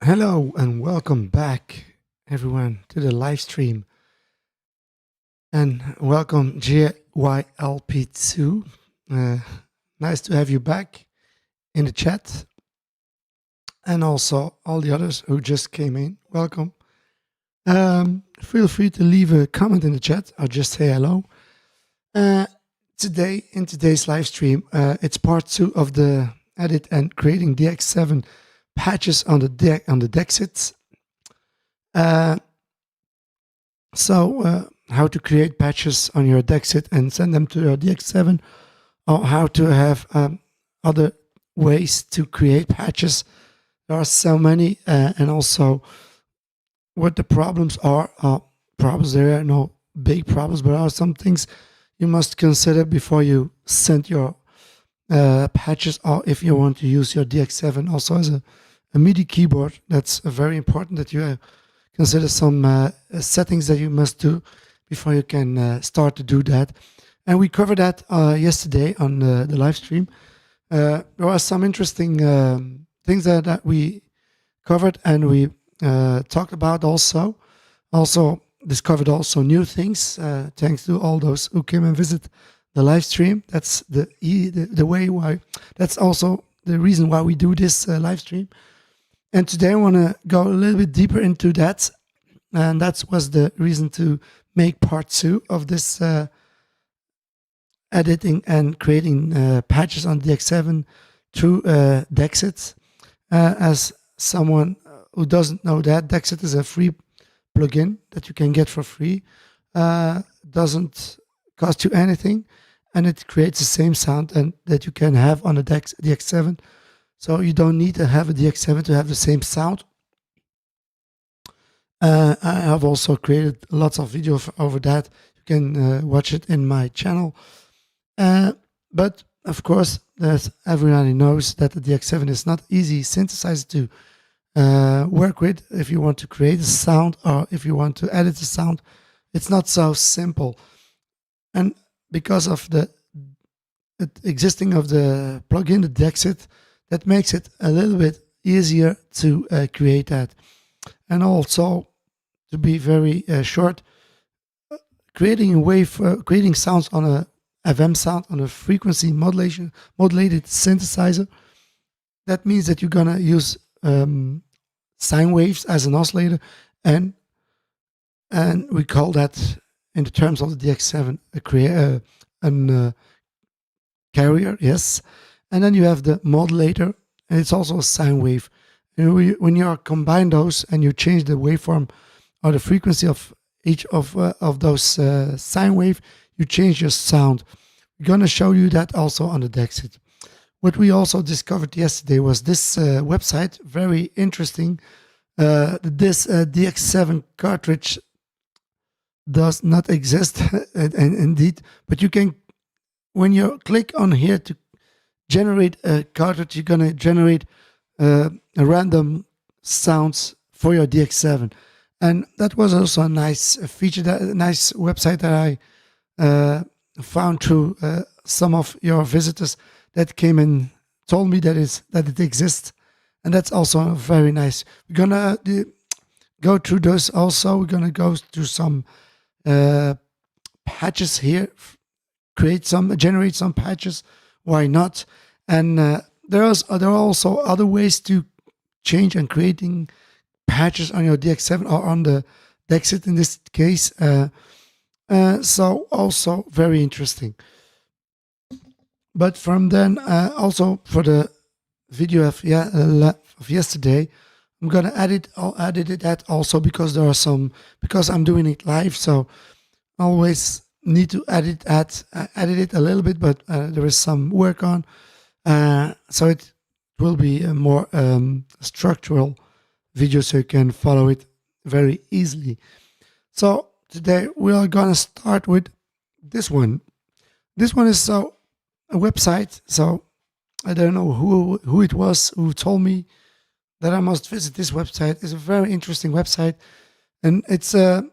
Hello and welcome back, everyone, to the live stream. And welcome, JYLP2. Nice to have you back in the chat. And also all the others who just came in. Welcome. Feel free to leave a comment in the chat or just say hello. Today, in today's live stream, it's part 2 of the edit and creating DX7 patches on the Dexed. How to create patches on your Dexed and send them to your DX7, or how to have other ways to create patches. There are so many, and also what the problems are. Problems, there are no big problems, but there are some things you must consider before you send your patches, or if you want to use your DX7 also as a MIDI keyboard. That's very important that you consider some settings that you must do before you can start to do that. And we covered that yesterday on the live stream. There are some interesting things that we covered, and we talked about also discovered also new things thanks to all those who came and visit the live stream. That's the way why. That's also the reason why we do this live stream. And today I want to go a little bit deeper into that, and that was the reason to make part 2 of this editing and creating patches on DX7 through Dexed. As someone who doesn't know that, Dexed is a free plugin that you can get for free. Doesn't cost you anything, and it creates the same sound and that you can have on a DX7. So you don't need to have a DX7 to have the same sound. I have also created lots of videos over that. You can watch it in my channel. But of course, as everybody knows, that the DX7 is not easy synthesizer to work with. If you want to create a sound or if you want to edit the sound, it's not so simple. And because of the existing of the plugin, the Dexed, that makes it a little bit easier to create that. And also, to be very short, creating sounds on a FM sound, on a frequency modulated synthesizer, that means that you're gonna use sine waves as an oscillator, and we call that, in the terms of the DX7, a carrier, yes. And then you have the modulator, and it's also a sine wave. And when you combine those and you change the waveform or the frequency of each of those sine wave, you change your sound. We're going to show you that also on the Dexed. What we also discovered yesterday was this website, very interesting. This DX7 cartridge does not exist, indeed, but you can, when you click on here to generate a cartridge, you're going to generate a random sounds for your DX7. And that was also a nice feature, a nice website that I found through some of your visitors that came and told me that it exists. And that's also very nice. We're going to go through those also. We're going to go through some patches here, generate some patches. Why not? And there are also other ways to change and creating patches on your DX7 or on the Dexed in this case. So also very interesting. But from then, also for the video of yesterday, I'm gonna edit that also because because I'm doing it live, so I always need to edit it a little bit, but there is some work on, so it will be a more structural video, so you can follow it very easily. So today we are gonna start with this one. This one is a website. So I don't know who it was who told me that I must visit this website. It's a very interesting website, and it's a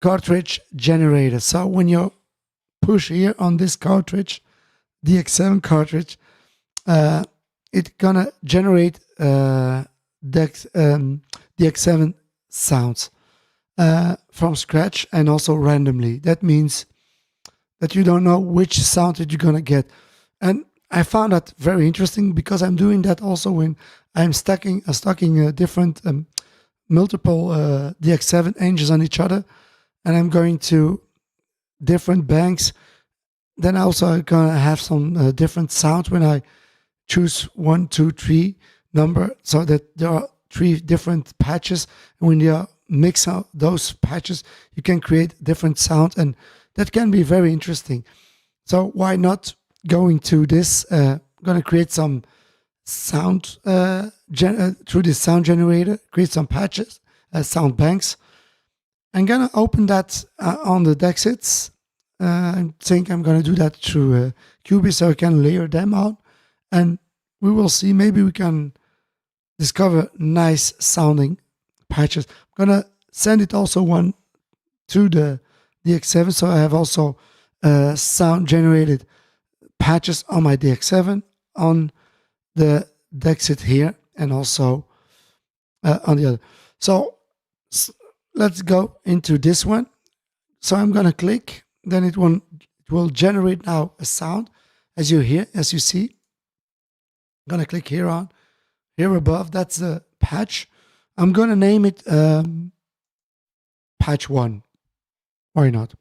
cartridge generator. So when you push here on this cartridge, DX7 cartridge, it's gonna generate DX7 sounds from scratch and also randomly. That means that you don't know which sound that you're gonna get. And I found that very interesting because I'm doing that also when I'm stacking different multiple DX7 engines on each other, and I'm going to different banks. Then also I'm gonna have some different sounds when I choose 1, 2, 3 number, so that there are 3 different patches. And when you mix out those patches, you can create different sounds, and that can be very interesting. So why not going to this? Gonna create some sound through this sound generator, create some patches, sound banks. I'm gonna open that on the Dexits. I think I'm gonna do that through Cubase, so I can layer them on, and we will see. Maybe we can discover nice sounding patches. I'm gonna send it also one to the DX7, so I have also sound generated patches on my DX7, on the Dexit here, and also on the other. So let's go into this one. So I'm gonna click, then it will generate now a sound, as you see. I'm gonna click here above. That's the patch. I'm gonna name it patch 1. Why not?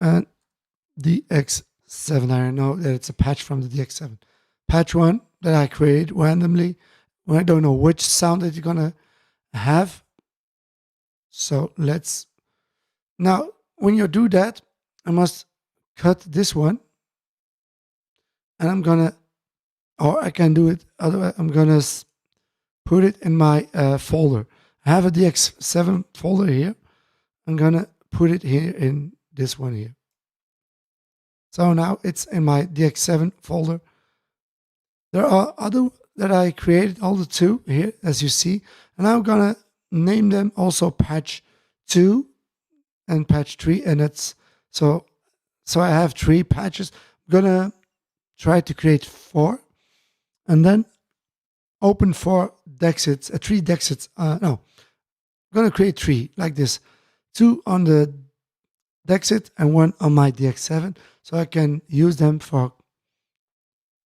And DX7, I know that it's a patch from the DX7. Patch 1 that I created randomly. I don't know which sound that you're gonna have. So now when you do that, I must cut this one, and I can do it otherwise. I'm gonna put it in my folder. I have a DX7 folder here. I'm gonna put it here in this one here. So now it's in my DX7 folder. There are other that I created, all the 2 here, as you see, and I'm gonna name them also patch 2 and patch 3, and that's so I have 3 patches. I'm gonna try to create 4, and then open 4 Dexits, 3 Dexits. No, I'm gonna create 3 like this: 2 on the Dexit and 1 on my DX7, so I can use them for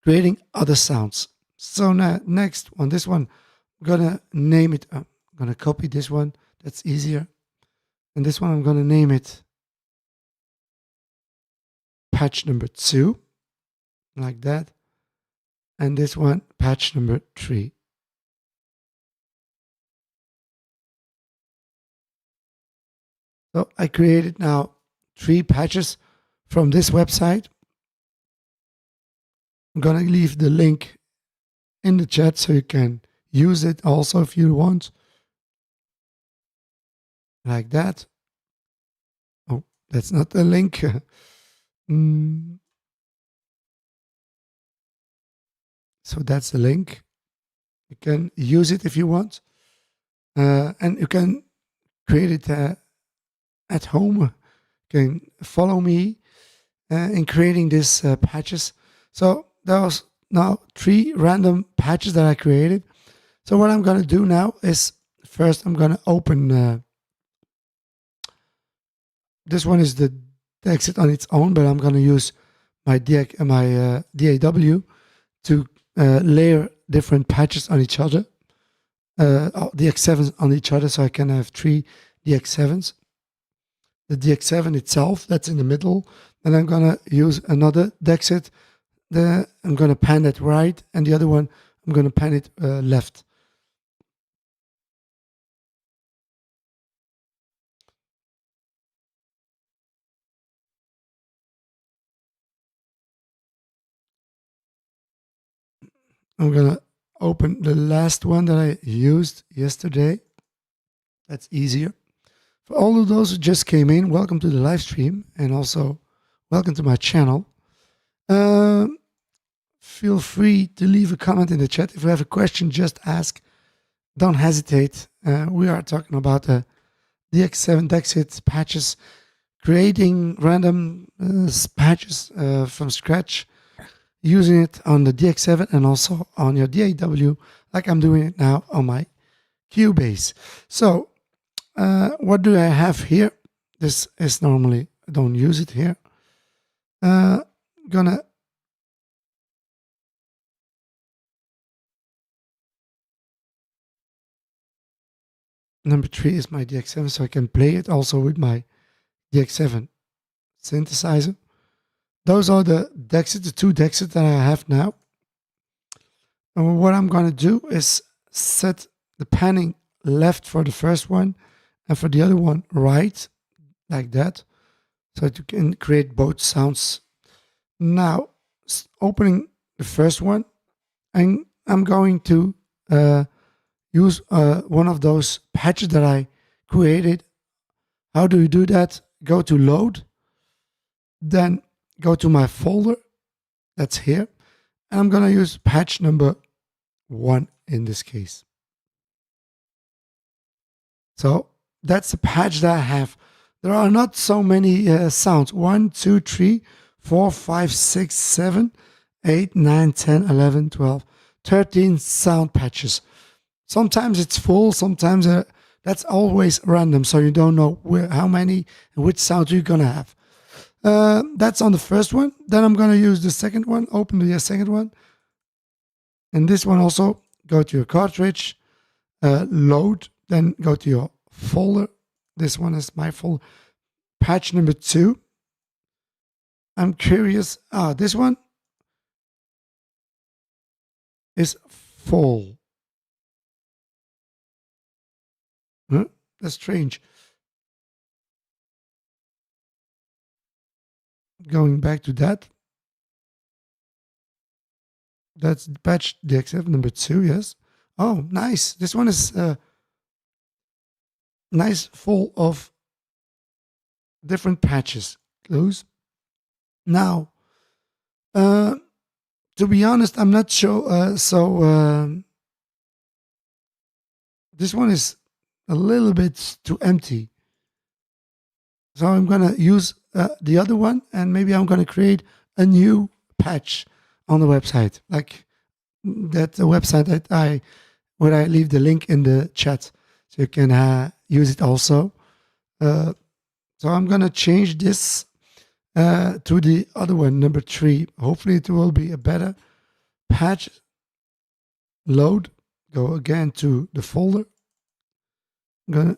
creating other sounds. So now next on this one, I'm gonna name it. I'm gonna copy this one. That's easier. And this one I'm gonna name it patch number 2, like that. And this one patch number 3. So I created now 3 patches from this website. I'm gonna leave the link in the chat so you can use it also if you want. Like that. Oh, that's not the link. So that's the link. You can use it if you want. And you can create it at home. You can follow me in creating these patches. So there was now 3 random patches that I created. So what I'm going to do now is first I'm going to open this one is the Dexit on its own, but I'm going to use my DAW to layer different patches on each other, DX7s on each other, so I can have 3 DX7s. The DX7 itself, that's in the middle. Then I'm going to use another Dexit. I'm going to pan it right, and the other one, I'm going to pan it left. I'm going to open the last one that I used yesterday. That's easier. For all of those who just came in, welcome to the live stream, and also welcome to my channel. Feel free to leave a comment in the chat. If you have a question, just ask. Don't hesitate. We are talking about the DX7 Dexit patches, creating random patches from scratch using it on the DX7 and also on your DAW, like I'm doing it now on my Cubase. So what do I have here? This is normally, I don't use it here. Gonna number 3 is my DX7, so I can play it also with my DX7 synthesizer. Those are the Dexed, the 2 Dexed that I have now. And what I'm gonna do is set the panning left for the first one and for the other one right, like that, so that you can create both sounds. Now, opening the first one, and I'm going to use one of those patches that I created. How do you do that? Go to load, then go to my folder, that's here, and I'm gonna use patch number 1 in this case. So that's the patch that I have. There are not so many sounds. 1, 2, 3, 4, 5, 6, 7, 8, 9, 10, 11, 12, 13 sound patches. Sometimes it's full, sometimes that's always random, so you don't know how many and which sounds you're gonna have. That's on the first one. Then I'm gonna use the second one, open the second one. And this one also, go to your cartridge, load, then go to your folder. This one is my folder. Patch number 2. I'm curious. This one is full. Huh? That's strange. Going back to that. That's patch DX7 number 2, yes. Oh, nice. This one is nice, full of different patches. Close. Now, to be honest, I'm not sure. This one is a little bit too empty. So I'm going to use the other one, and maybe I'm going to create a new patch on the website, like that website that where I leave the link in the chat, so you can use it also. So I'm gonna change this to the other one, number 3. Hopefully it will be a better patch. Load, go again to the folder. I'm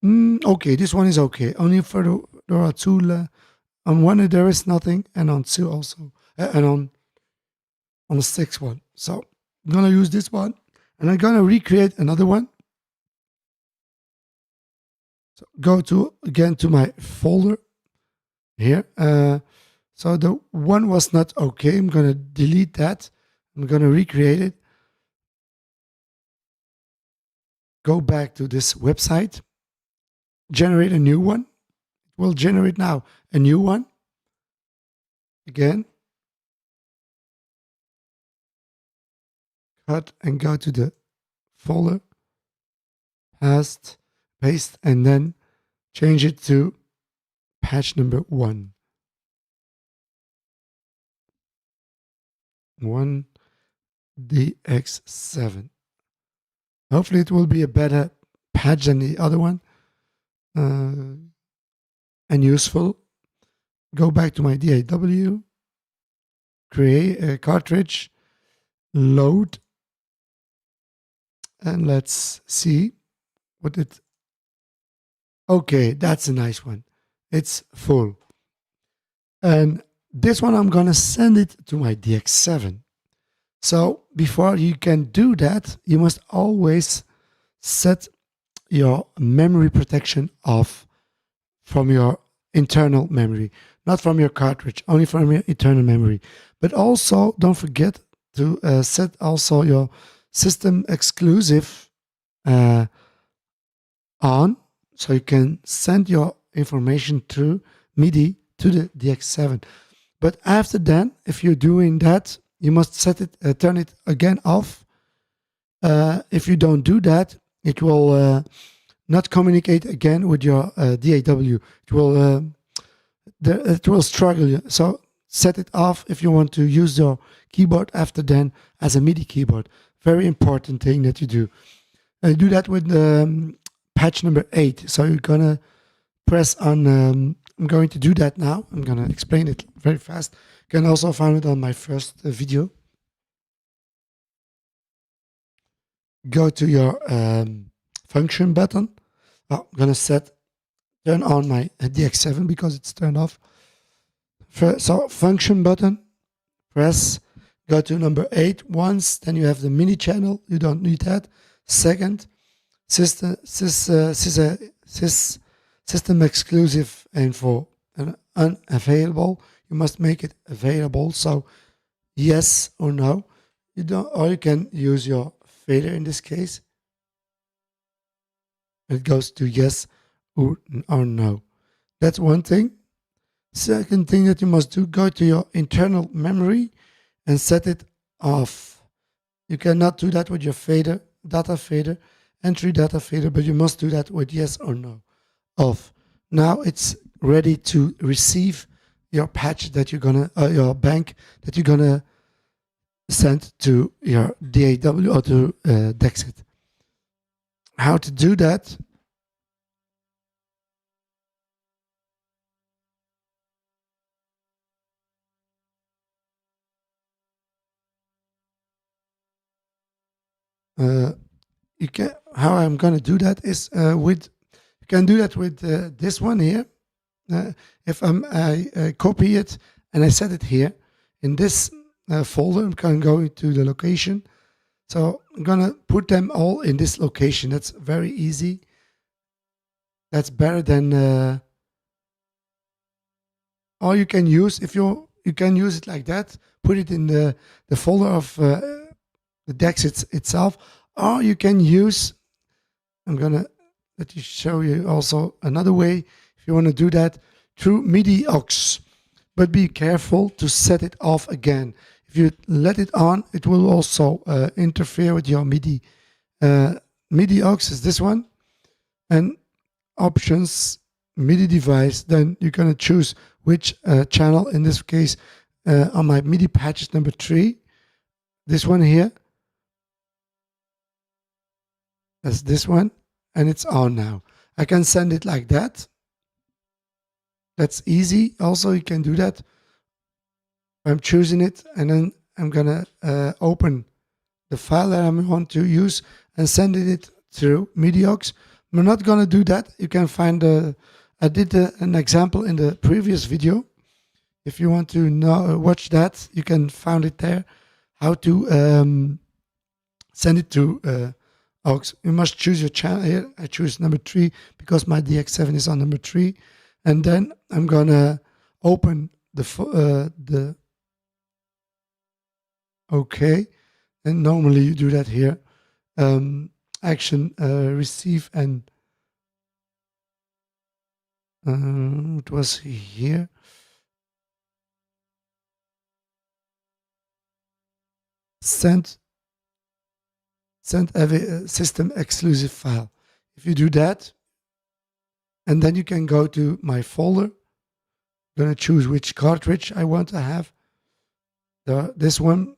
gonna okay, this one is okay. Only for there are 2 on 1 there is nothing, and on 2 also. And on the 6th one. So I'm gonna use this one, and I'm gonna recreate another one. So go again to my folder here. So the one was not okay. I'm gonna delete that. I'm gonna recreate it. Go back to this website. Generate a new one. It will generate now a new one. Again. Cut and go to the folder, paste, and then change it to patch number 1. 1 DX7. Hopefully it will be a better patch than the other one, and useful. Go back to my DAW, create a cartridge, load, and let's see what it. Okay, that's a nice one. It's full. And this one, I'm gonna send it to my DX7. So before you can do that, you must always set your memory protection off from your internal memory, not from your cartridge, only from your internal memory. But also don't forget to set also your system exclusive on, so you can send your information through MIDI to the DX7. But after that, if you're doing that, you must set it, turn it again off. If you don't do that, it will not communicate again with your DAW. It will struggle. So set it off if you want to use your keyboard after then as a MIDI keyboard. Very important thing that you do. And do that with patch number 8. So you're gonna press on, I'm going to do that now. I'm gonna explain it very fast. You can also find it on my first video. Go to your function button. I'm gonna turn on my DX7 because it's turned off. So function button, press, go to number 8 once, then you have the mini channel, you don't need that. Second, system exclusive info and unavailable. You must make it available. So yes or no. You don't, or you can use your fader in this case. It goes to yes or no. That's one thing. Second thing that you must do, go to your internal memory and set it off. You cannot do that with your fader, data fader, entry data fader, but you must do that with yes or no. Off. Now it's ready to receive your patch that you're gonna, your bank that you're gonna send to your DAW or to Dexed. How to do that? How I'm gonna do that is you can do that with this one here. If I copy it and I set it here in this folder, I'm gonna go to the location. So I'm gonna put them all in this location. That's very easy. That's better than or you can use, if you can use it like that, put it in the folder of the Dexed itself, or you can use, I'm gonna let you show you also another way if you want to do that, through MIDI aux. But be careful to set it off again. If you let it on, it will also interfere with your MIDI. MIDI aux is this one, and options, MIDI device, then you're gonna choose which channel, in this case on my MIDI patch number 3, this one here. That's this one, and it's on now. I can send it like that. That's easy. Also, you can do that. I'm choosing it, and then I'm gonna open the file that I want to use and send it through MIDI aux. I'm not gonna do that. You can find I did an example in the previous video. If you want to watch that, you can find it there. How to send it to aux. You must choose your channel here. I choose number 3 because my DX7 is on number 3, and then I'm gonna open the okay. And normally you do that here. Action receive, and it was here. Send every system exclusive file. If you do that, and then you can go to my folder. I'm gonna choose which cartridge I want to have. This one.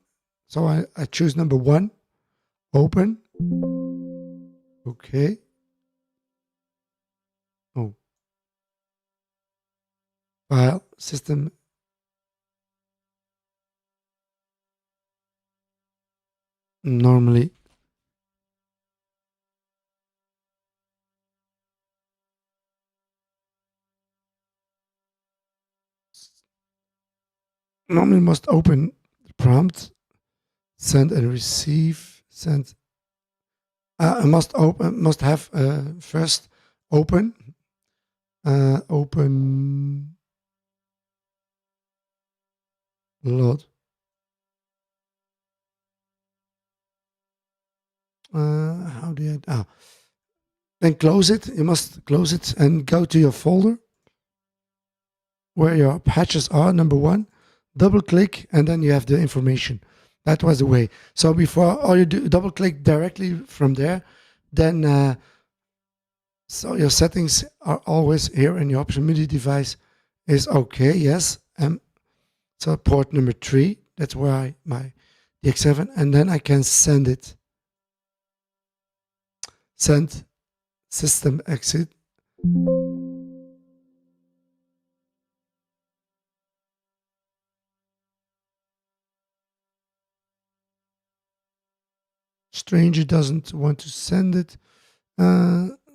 So I choose number 1. Open. Okay. Oh. File system. Normally must open the prompt, send and receive, send. I must have first open load. How do I? Then close it. You must close it and go to your folder where your patches are. Number 1. Double click, and then you have the information. That was the way. So before, all you do, double click directly from there. Then, so your settings are always here in your option. MIDI device is okay. Yes. So port number 3, that's where my DX7, and then I can send it. Send system exit. Stranger doesn't want to send it.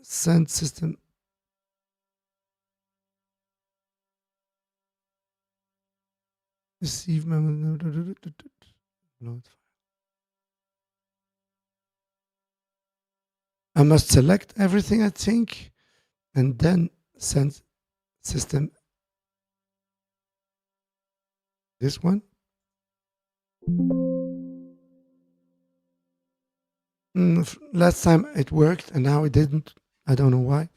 Send system. Receive memo. Load. I must select everything, I think, and then send system. This one. Last time it worked and now it didn't. I don't know why.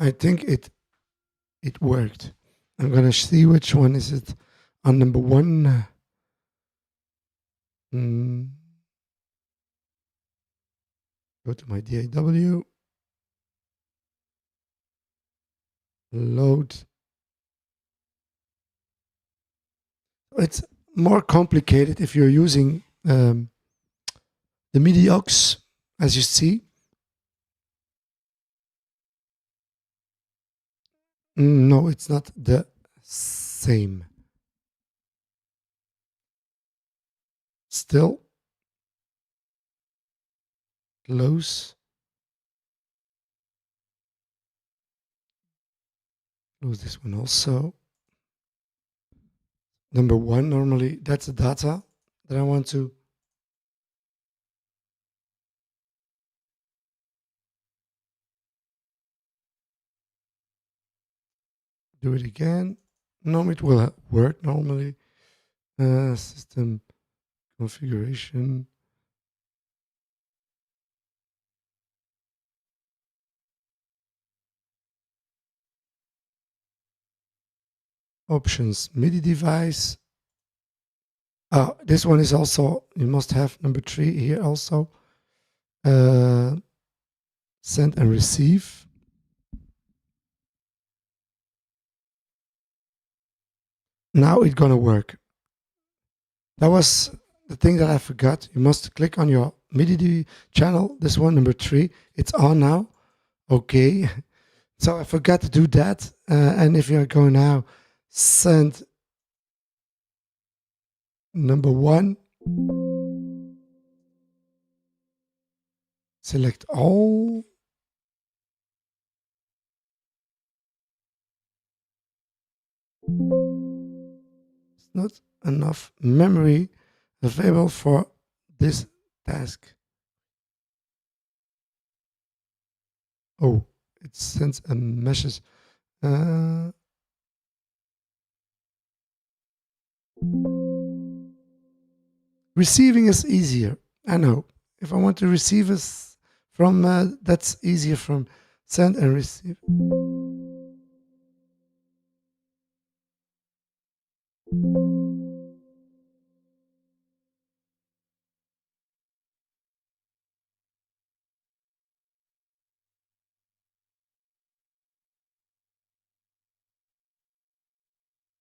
I think it worked. I'm gonna see which one is it on number 1. Go to my DAW. Load. It's more complicated if you're using the MIDI aux, as you see. No, it's not the same. Still. Close. Close this one also. Number 1, normally that's the data that I want to do it again. No, it will work normally. System configuration. Options, MIDI device. This one is also, you must have number 3 here also. Send and receive. Now it's gonna work. That was the thing that I forgot. You must click on your MIDI channel. This one, number 3. It's on now. Okay. So I forgot to do that. And if you're going now, send number 1. Select all. It's not enough memory available for this task. Oh, it sends a message. Receiving is easier. I know. If I want to receive us from, that's easier from send and receive.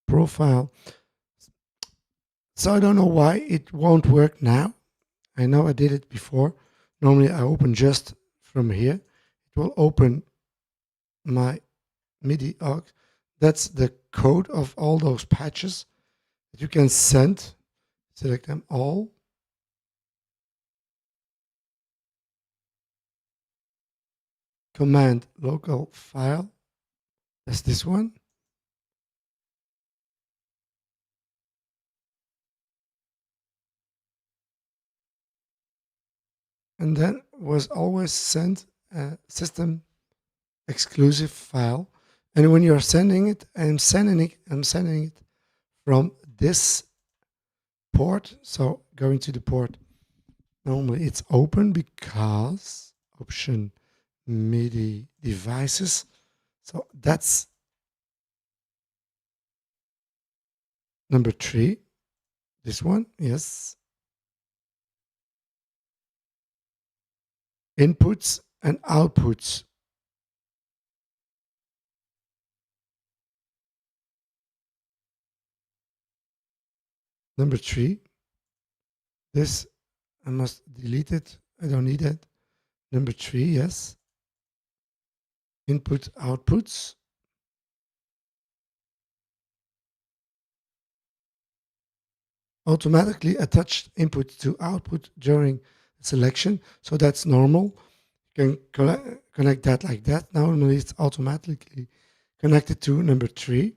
Profile. So I don't know why it won't work now. I know I did it before. Normally I open just from here. It will open my MIDI aux. That's the code of all those patches that you can send. Select them all. Command local file. That's this one. And then was always sent a system exclusive file. And when you're sending it, I'm sending it from this port. So going to the port, normally it's open because option MIDI devices. So that's number 3. This one, yes. inputs and outputs. Number 3, this I must delete it. I don't need it. Number 3, yes. Input, outputs. Automatically attached input to output during selection. So that's normal. You can connect that like that. Normally it's automatically connected to number 3.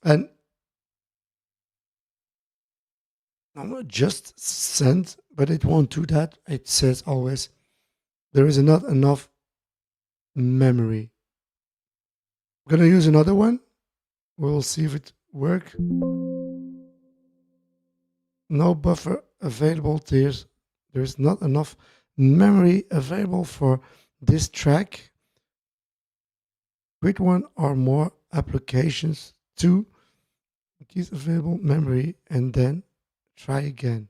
And not just send, but it won't do that. It says always there is not enough memory. I'm gonna use another one. We'll see if it works. No buffer available. There's not enough memory available for this track. With one or more applications to increase available memory and then try again.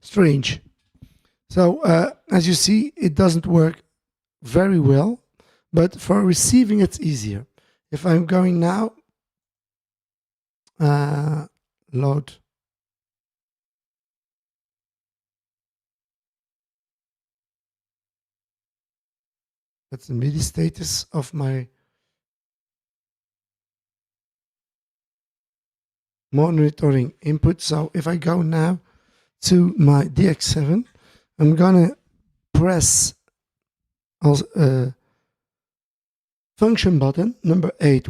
Strange. So as you see, it doesn't work very well, but for receiving it's easier. If I'm going now, load. That's the MIDI status of my monitoring input. So if I go now to my DX7, I'm gonna press also function button number 8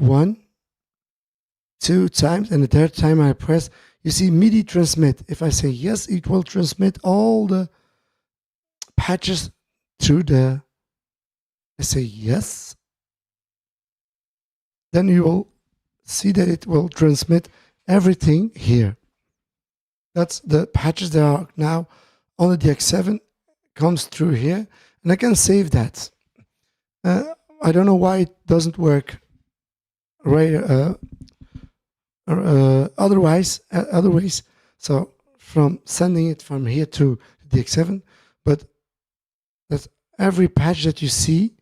2 times, and the third time I press, you see MIDI transmit. If I say yes, it will transmit all the patches to the, I say yes, then you will see that it will transmit everything here. That's the patches that are now on the DX7, comes through here, and I can save that. I don't know why it doesn't work right, other ways. So from sending it from here to the DX7, but that's every patch that you see.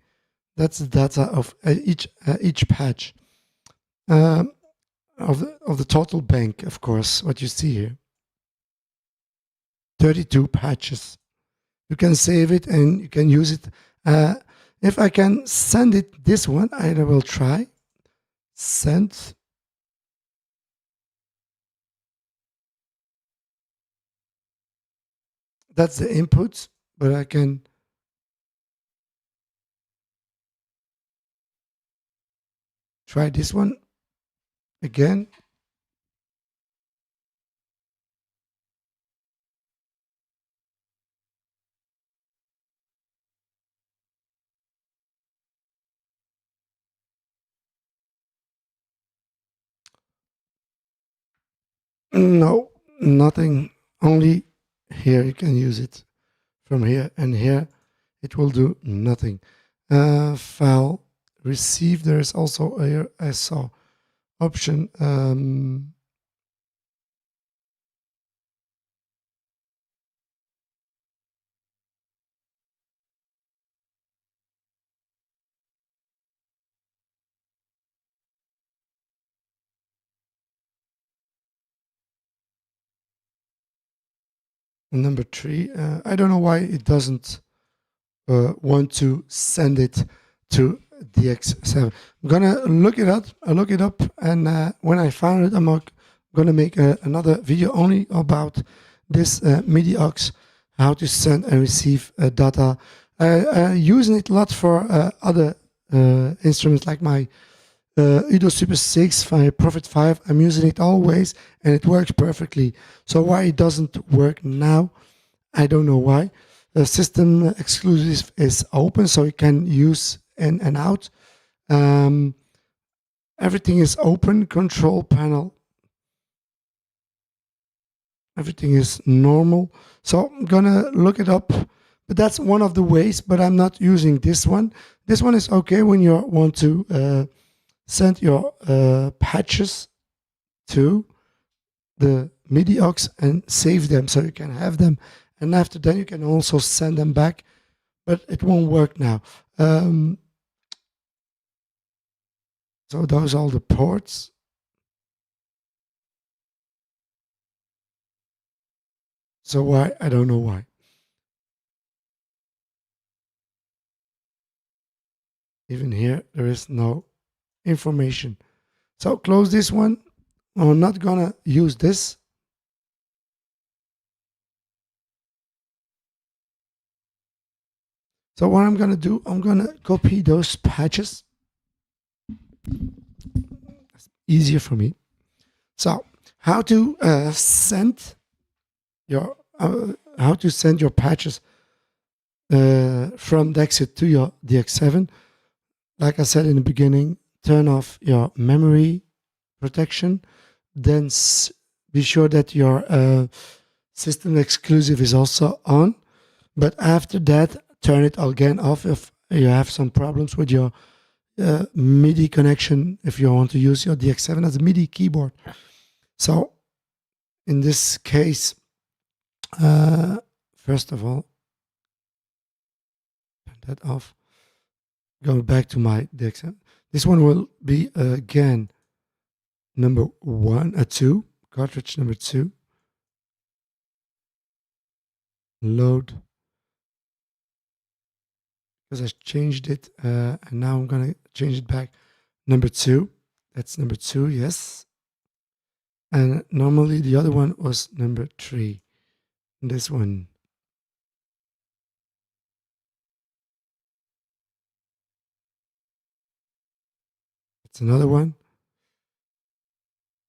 That's the data of each patch of the total bank. Of course, what you see here, 32 patches. You can save it and you can use it. If I can send it this one, I will try. Send. That's the input, but I can try this one again. No, nothing. Only here you can use it. From here and here, it will do nothing. File receive. There is also here I saw option. Number 3. I don't know why it doesn't want to send it to DX7. I'm gonna look it up. And when I find it, I'm gonna make another video only about this MIDI aux, how to send and receive data. Using it a lot for other instruments like my Udo Super 6, my Prophet 5. I'm using it always, and it works perfectly. So why it doesn't work now, I don't know why. The system exclusive is open, so you can use in and out. Everything is open. Control panel. Everything is normal. So I'm gonna look it up. But that's one of the ways, but I'm not using this one. This one is okay when you want to send your patches to the MIDI aux and save them so you can have them and after that you can also send them back, but it won't work now. So those are all the ports. So why? I don't know why. Even here, there is no information. So close this one. I'm not gonna use this. So what I'm gonna do, I'm gonna copy those patches. It's easier for me. So how to send your patches from Dexed to your DX7. Like I said in the beginning, turn off your memory protection. Then be sure that your system exclusive is also on. But after that, turn it again off if you have some problems with your MIDI connection, if you want to use your DX7 as a MIDI keyboard. So in this case, first of all, turn that off. Go back to my DX7. This one will be again number 2, cartridge number 2. Load. Because I changed it, and now I'm gonna change it back. Number 2. That's number 2, yes. And normally the other one was number 3. This one. It's another one.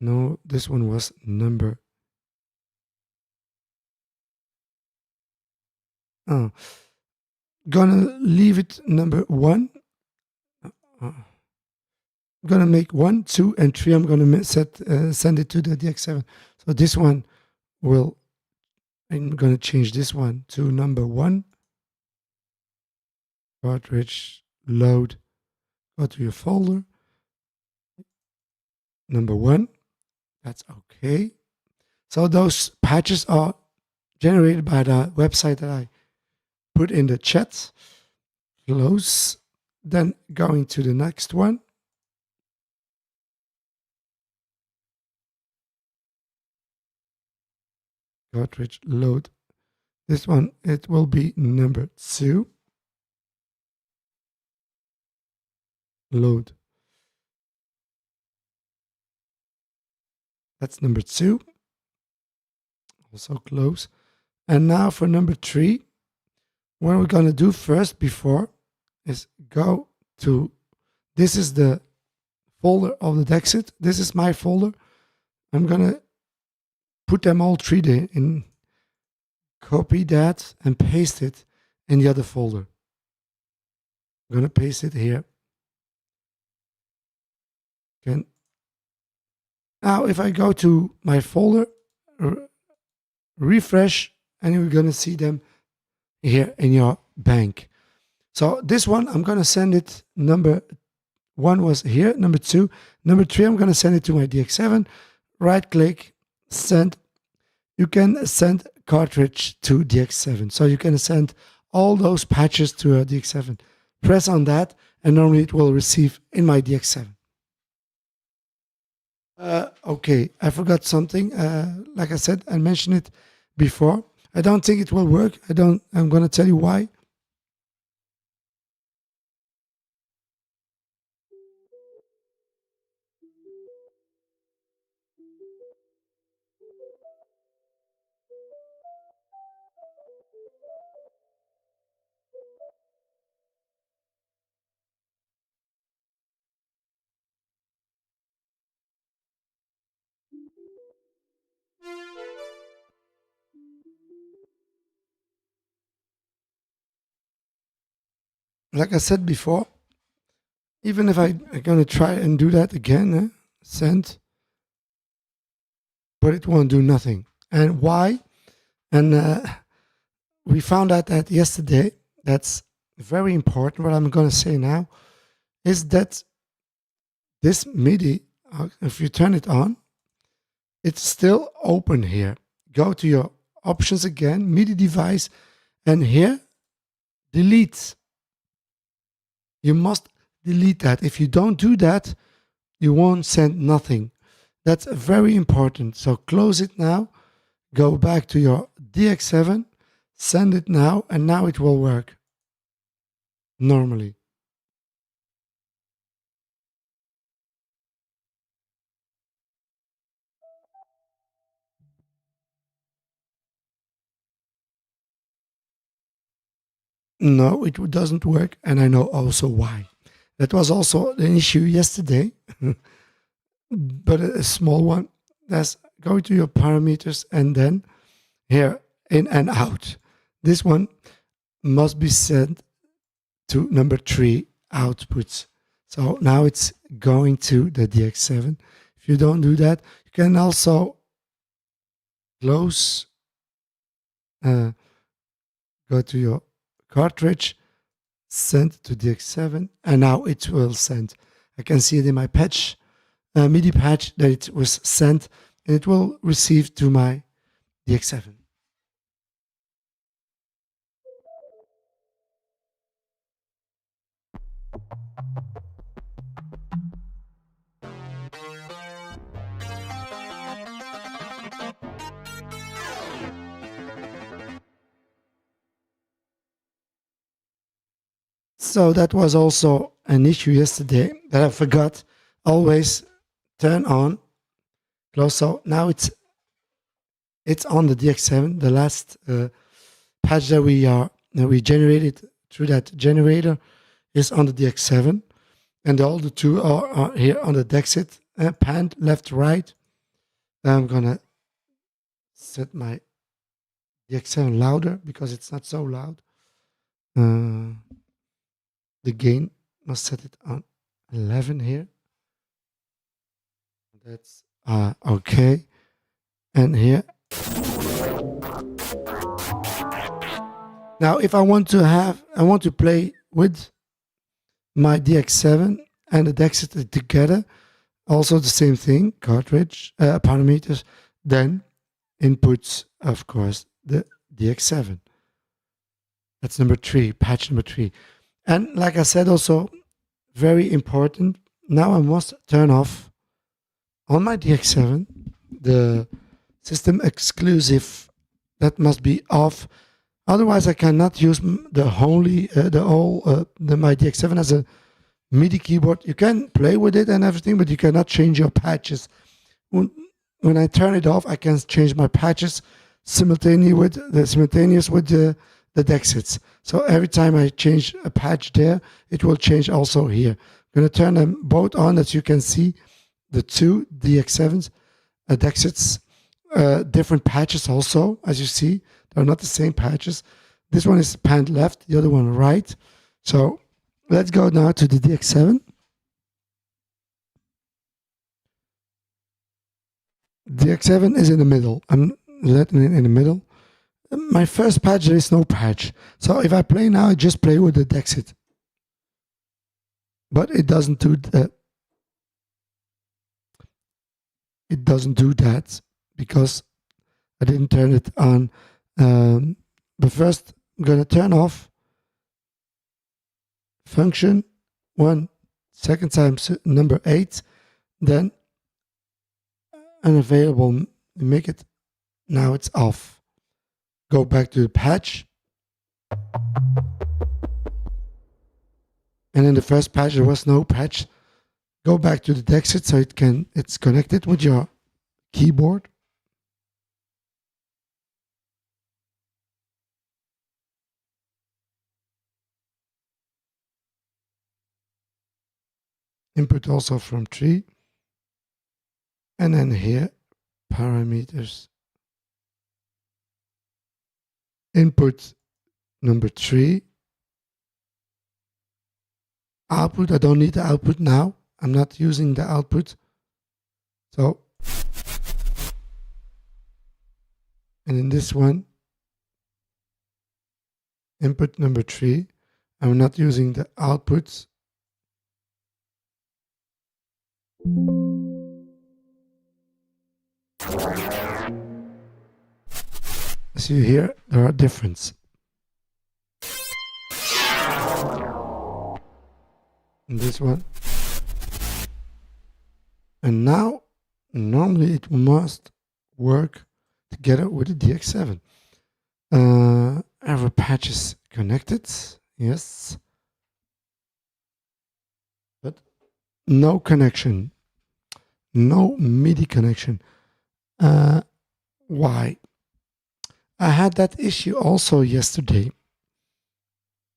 No, this one was number. Oh, gonna leave it number 1. I'm gonna make 1, 2, and 3. I'm gonna send it to the DX7. So this one will. I'm gonna change this one to number 1. Cartridge, load. Go to your folder. Number 1. That's okay. So those patches are generated by the website that I put in the chat. Close. Then going to the next one. Cartridge, load. This one, it will be number 2. Load. That's number 2. Also close. And now for number 3, what we're going to do first before is go to, this is the folder of the Dexed. This is my folder. I'm going to put them all 3 in, copy that and paste it in the other folder. I'm going to paste it here. Again. Now, if I go to my folder, refresh, and you're going to see them here in your bank. So this one, I'm going to send it. Number 1 was here. Number 2. Number 3, I'm going to send it to my DX7. Right click, send. You can send cartridge to DX7. So you can send all those patches to a DX7. Press on that, and normally it will receive in my DX7. Okay, I forgot something. Like I said, I mentioned it before. I don't think it will work. I'm going to tell you why. Like I said before, even if I'm going to try and do that again, send, but it won't do nothing. And why? And we found out that yesterday. That's very important. What I'm going to say now is that this MIDI, if you turn it on, it's still open here. Go to your options again, MIDI device, and here, delete. You must delete that. If you don't do that, you won't send nothing. That's very important. So close it now, go back to your DX7, send it now, and now it will work normally. No, it doesn't work, and I know also why. That was also an issue yesterday, but a small one. That's go to your parameters and then here in and out. This one must be set to number 3 outputs. So now it's going to the DX7. If you don't do that, you can also close, go to your cartridge, send to DX7, and now it will send. I can see it in my patch, MIDI patch, that it was sent, and it will receive to my DX7. So that was also an issue yesterday that I forgot. Always turn on, close. So now it's on the DX7. The last patch that we generated through that generator is on the DX7, and all the two are here on the Dexed pan, left, right. I'm gonna set my DX7 louder because it's not so loud. The gain must set it on 11 here. That's okay. And here. Now, if I want to play with my DX7 and the Dexed together, also the same thing, cartridge, parameters, then inputs, of course, the DX7. That's number 3, patch number 3. And like I said, also very important, now I must turn off on my DX7 the system exclusive. That must be off. Otherwise, I cannot use my DX7 as a MIDI keyboard. You can play with it and everything, but you cannot change your patches. When I turn it off, I can change my patches simultaneous with the Dexeds. So every time I change a patch there, it will change also here. I'm going to turn them both on, as you can see, the two DX7s, Dexeds, different patches also, as you see. They're not the same patches. This one is panned left, the other one right. So let's go now to the DX7. DX7 is in the middle. I'm letting it in the middle. My first patch, there is no patch. So if I play now, I just play with the Dexed. But it doesn't do that. It doesn't do that because I didn't turn it on. But first, I'm going to turn off function 1, second time number 8, then unavailable, make it, now it's off. Go back to the patch. And in the first patch, there was no patch. Go back to the Dexed so it's connected with your keyboard. Input also from 3. And then here, parameters. Input number 3. Output, I don't need the output now. I'm not using the output. So, and in this one, input number 3, I'm not using the outputs. As you hear, there are differences. In this one. And now, normally it must work together with the DX7. Every patch is connected, yes. But no connection. No MIDI connection. Why? I had that issue also yesterday.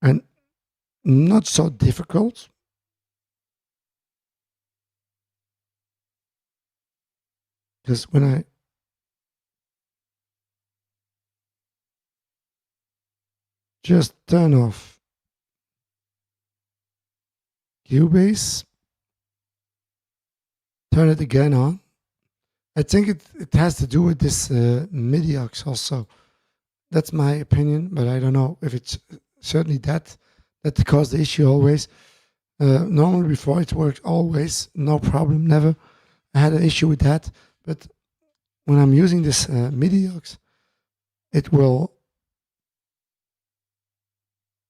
And not so difficult. Because when I just turn off Cubase, turn it again on, I think it has to do with this MIDI aux also. That's my opinion, but I don't know if it's certainly that caused the issue always. Normally before it worked always, no problem, never. I had an issue with that. But when I'm using this MIDI aux,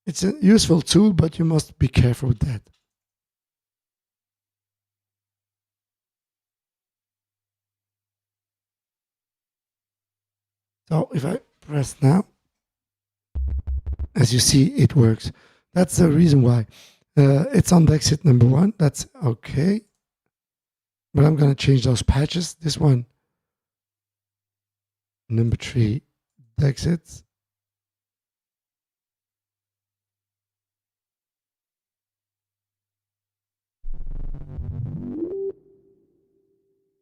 it's a useful tool, but you must be careful with that. So if I press now, as you see, it works. That's the reason why. It's on Dexed number 1. That's okay. But I'm going to change those patches. This one, number 3, Dexed.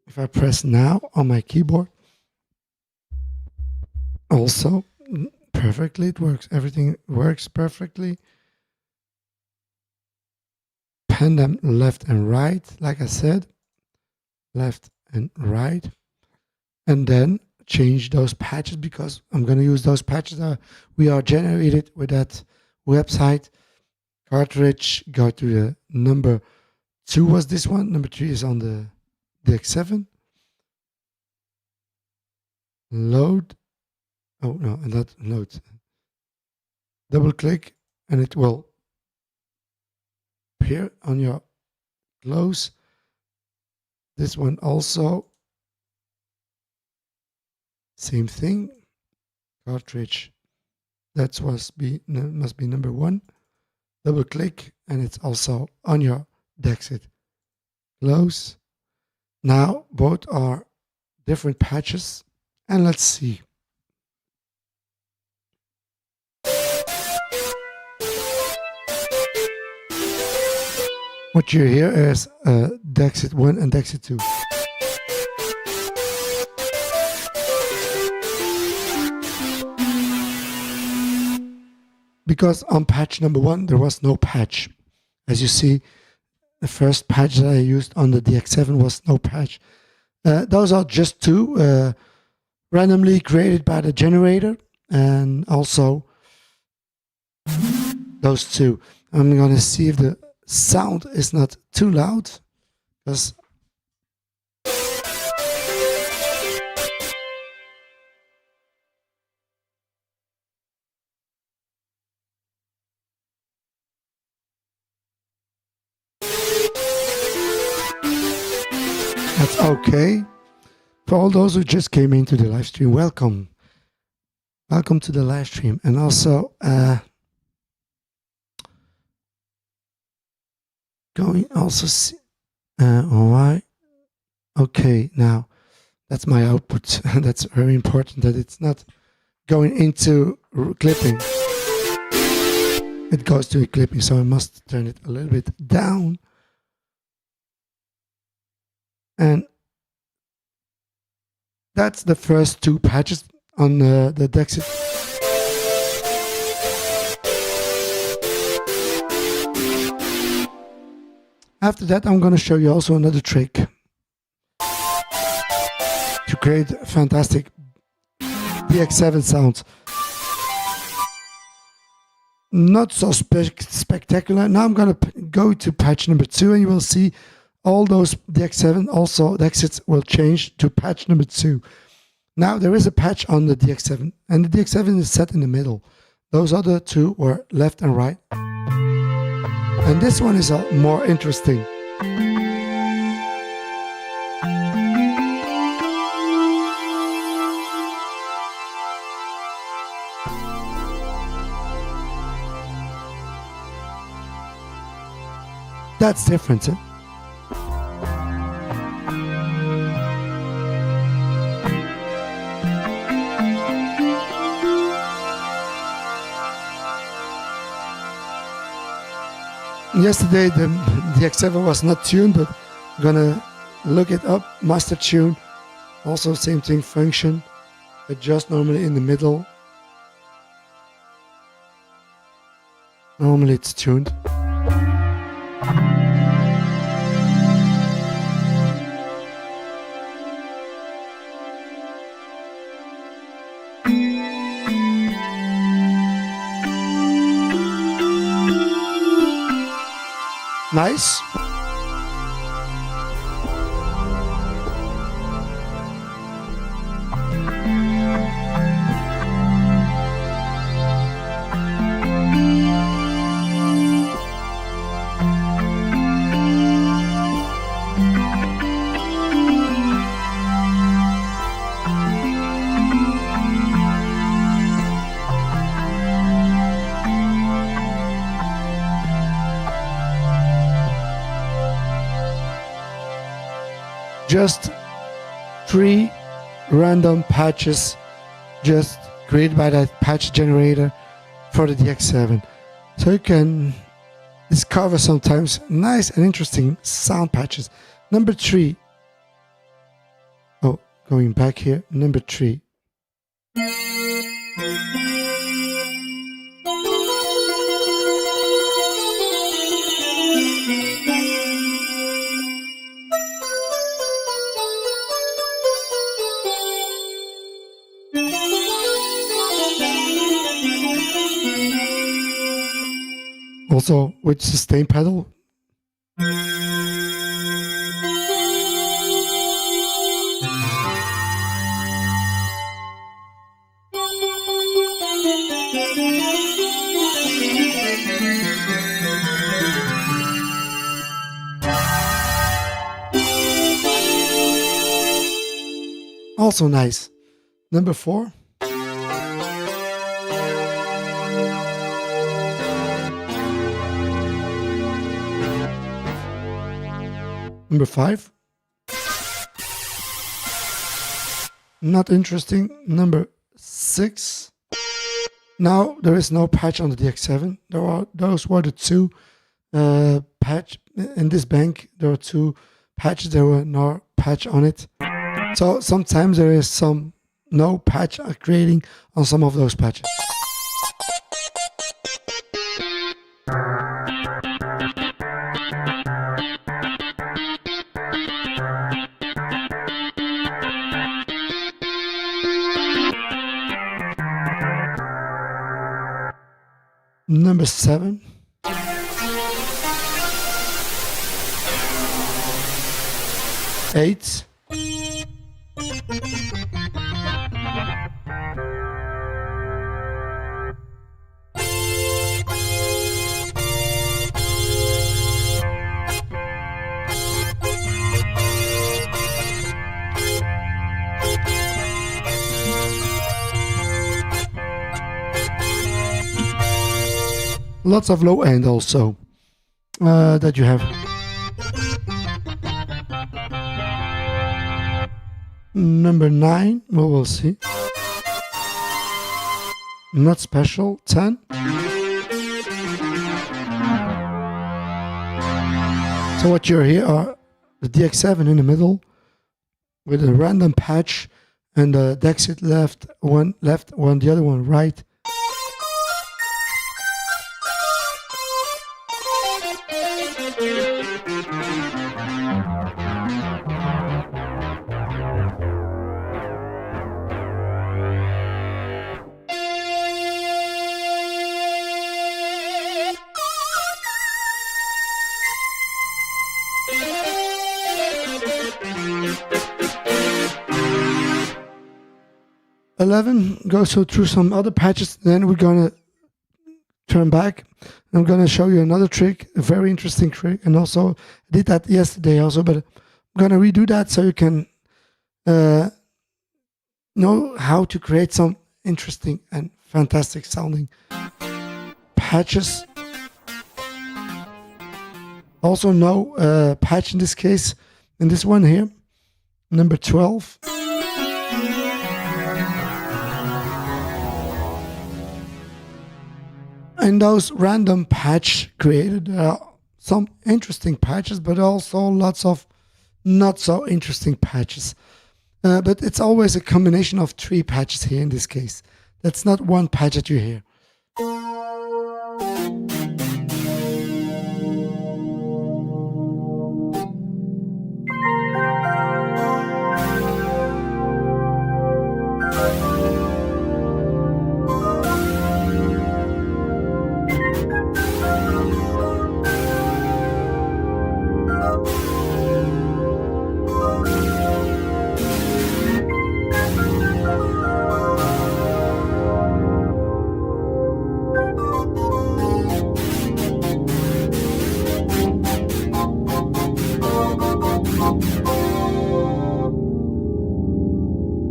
If I press now on my keyboard, also perfectly, it works. Everything works perfectly. Pan them left and right, like I said. Left and right, and then change those patches, because I'm going to use those patches that we are generated with that website. Cartridge, go to the number 2 was this one, number 3 is on the DX7. Load, oh no, not load. Double click and it will appear on your close. This one also, same thing, cartridge, that must be number 1. Double click and it's also on your Dexed. Close. Now both are different patches, and let's see. What you hear is Dexed 1 and Dexed 2. Because on patch number 1 there was no patch. As you see, the first patch that I used on the DX7 was no patch. Those are just 2 randomly created by the generator, and also those 2. I'm gonna see if the sound is not too loud, because that's okay. For all those who just came into the live stream, welcome to the live stream. And also going also see, all right, okay, now that's my output. That's very important, that it's not going into clipping, it goes to clipping, so I must turn it a little bit down. And that's the first 2 patches on the Dexed. After that, I'm going to show you also another trick to create fantastic DX7 sounds. Not so spectacular. Now I'm going to go to patch number 2, and you will see all those DX7, also Dexeds will change to patch number 2. Now there is a patch on the DX7, and the DX7 is set in the middle. Those other two were left and right. And this one is more interesting. That's different. Yesterday the DX7 was not tuned, but I'm gonna look it up. Master tune, also same thing, function, adjust normally in the middle. Normally it's tuned. Nice. Just 3 random patches just created by that patch generator for the DX7. So you can discover sometimes nice and interesting sound patches. Number 3. Oh, going back here. Number 3. Also with sustain pedal. Also nice. Number 4. Number 5. Not interesting. Number 6. Now there is no patch on the DX7. Those were the 2 patch in this bank. There were 2 patches. There were no patch on it. So sometimes there is no patch creating on some of those patches. Number 7. Eight. Lots of low end also that you have. Number 9, we will see. Not special. 10. So what you hear are the DX7 in the middle with a random patch and the Dexed left, one, the other one right. 11 goes through some other patches. Then we're gonna turn back. I'm gonna show you another trick, a very interesting trick, and also I did that yesterday also, but I'm gonna redo that so you can know how to create some interesting and fantastic sounding patches. Also no patch in this case, in this one here, number 12. And those random patch created some interesting patches, but also lots of not so interesting patches. But it's always a combination of 3 patches here in this case. That's not one patch that you hear.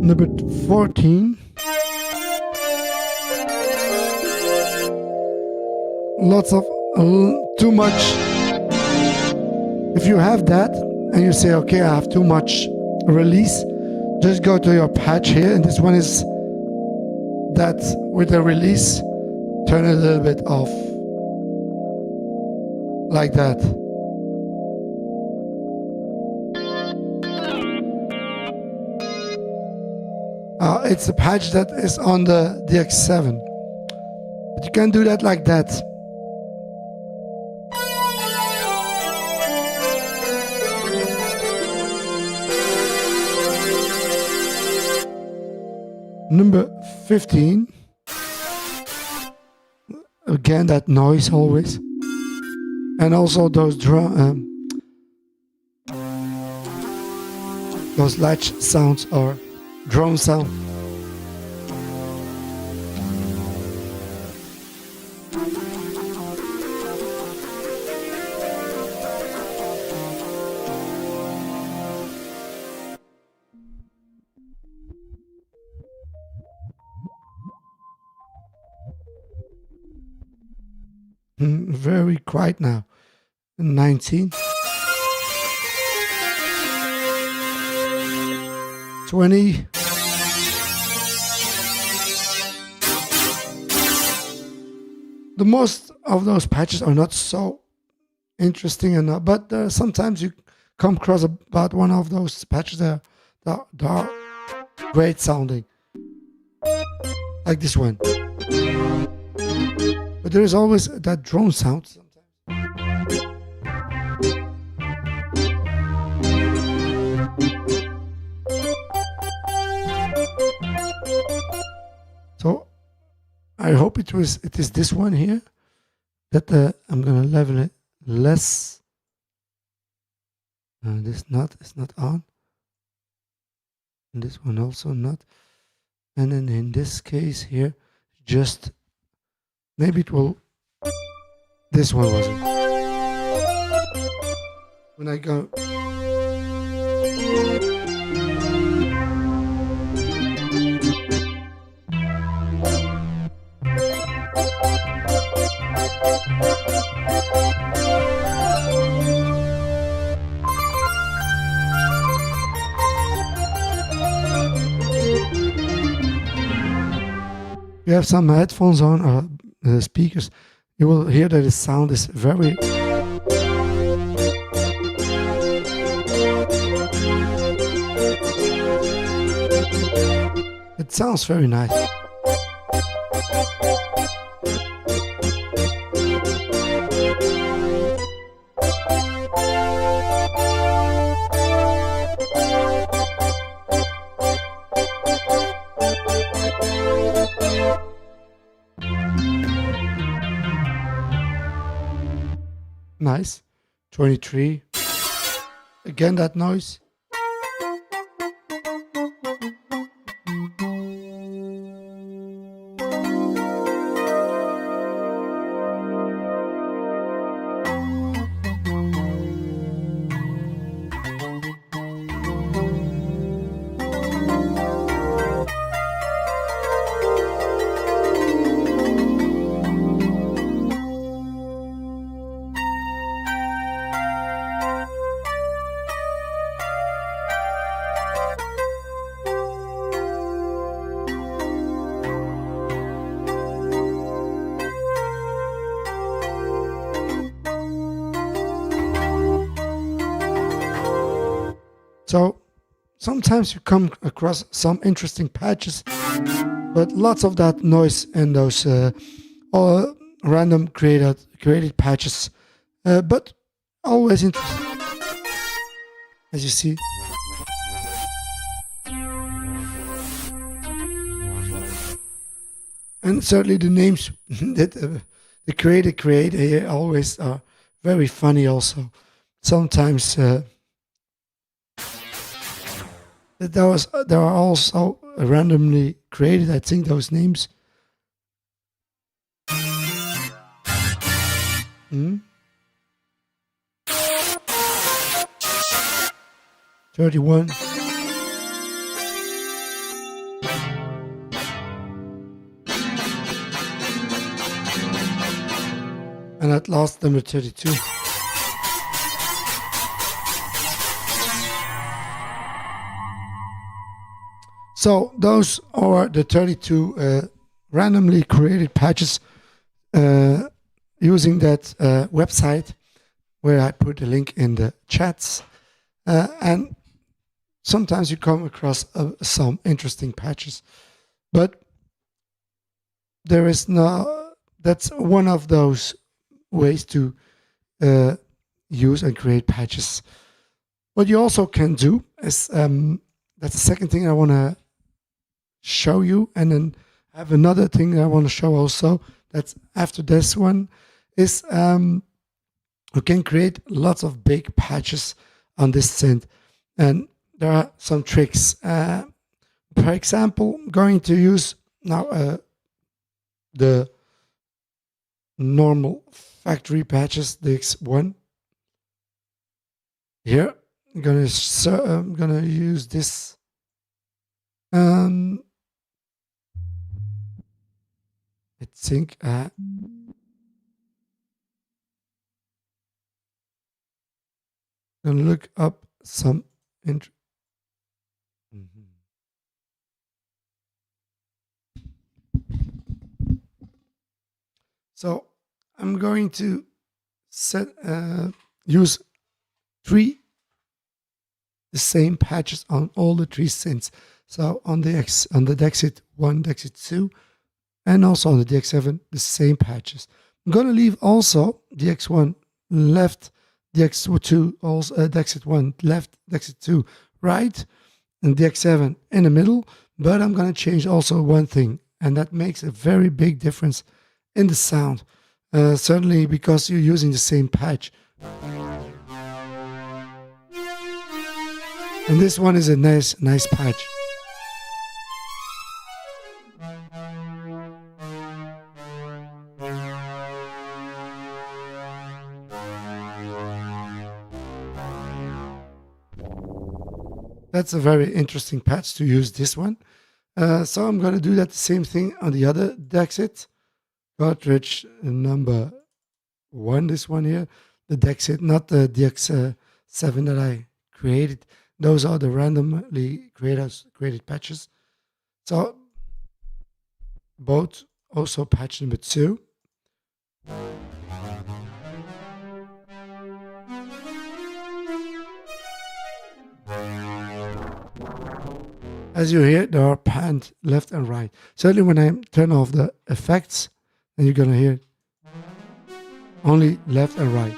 Number 14. Lots of too much. If you have that and you say, okay, I have too much release, just go to your patch here, and this one is that with the release, turn it a little bit off. Like that. It's a patch that is on the DX7. But you can do that like that. Number 15. Again, that noise always. And also those those latch sounds or drone sound. Very quiet now. 19. 20. The most of those patches are not so interesting enough, but sometimes you come across about one of those patches that are great sounding, like this one. But there is always that drone sound sometimes. So I hope it is this one here that I'm gonna level it less. It's not on. And this one also not. And then in this case here, just maybe it will. This one wasn't. When I go. You have some headphones on or speakers, you will hear that the sound is very it sounds very nice. Nice. 23. Again that noise. So sometimes you come across some interesting patches, but lots of that noise in those all random created patches, but always interesting, as you see. And certainly the names that the creator here always are very funny also. Sometimes there are also randomly created, I think, those names. 31. And at last, number 32. So those are the 32 randomly created patches using that website, where I put a link in the chats. And sometimes you come across some interesting patches, but there is no. That's one of those ways to use and create patches. What you also can do is that's the second thing I want to show you, and then I have another thing I want to show also. That's after this one is you can create lots of big patches on this synth, and there are some tricks. For example, I'm going to use now the normal factory patches, the X1. Here, I'm gonna use this. I think gonna look up some So I'm going to use the same patches on all the three synths. So on the Dexed 1, Dexed 2, and also on the DX7, the same patches. I'm gonna leave also DX1 left, DX2 also Dexed 1 left, Dexed 2 right, and DX7 in the middle. But I'm gonna change also one thing, and that makes a very big difference in the sound. Certainly because you're using the same patch. And this one is a nice patch. That's a very interesting patch to use, this one. So I'm going to do that the same thing on the other Dexed cartridge number 1, this one here, the Dexed, not the DX7 that I created. Those are the randomly created patches. So both also patch number 2. As you hear, there are panned left and right. Certainly when I turn off the effects, then you're gonna hear only left and right.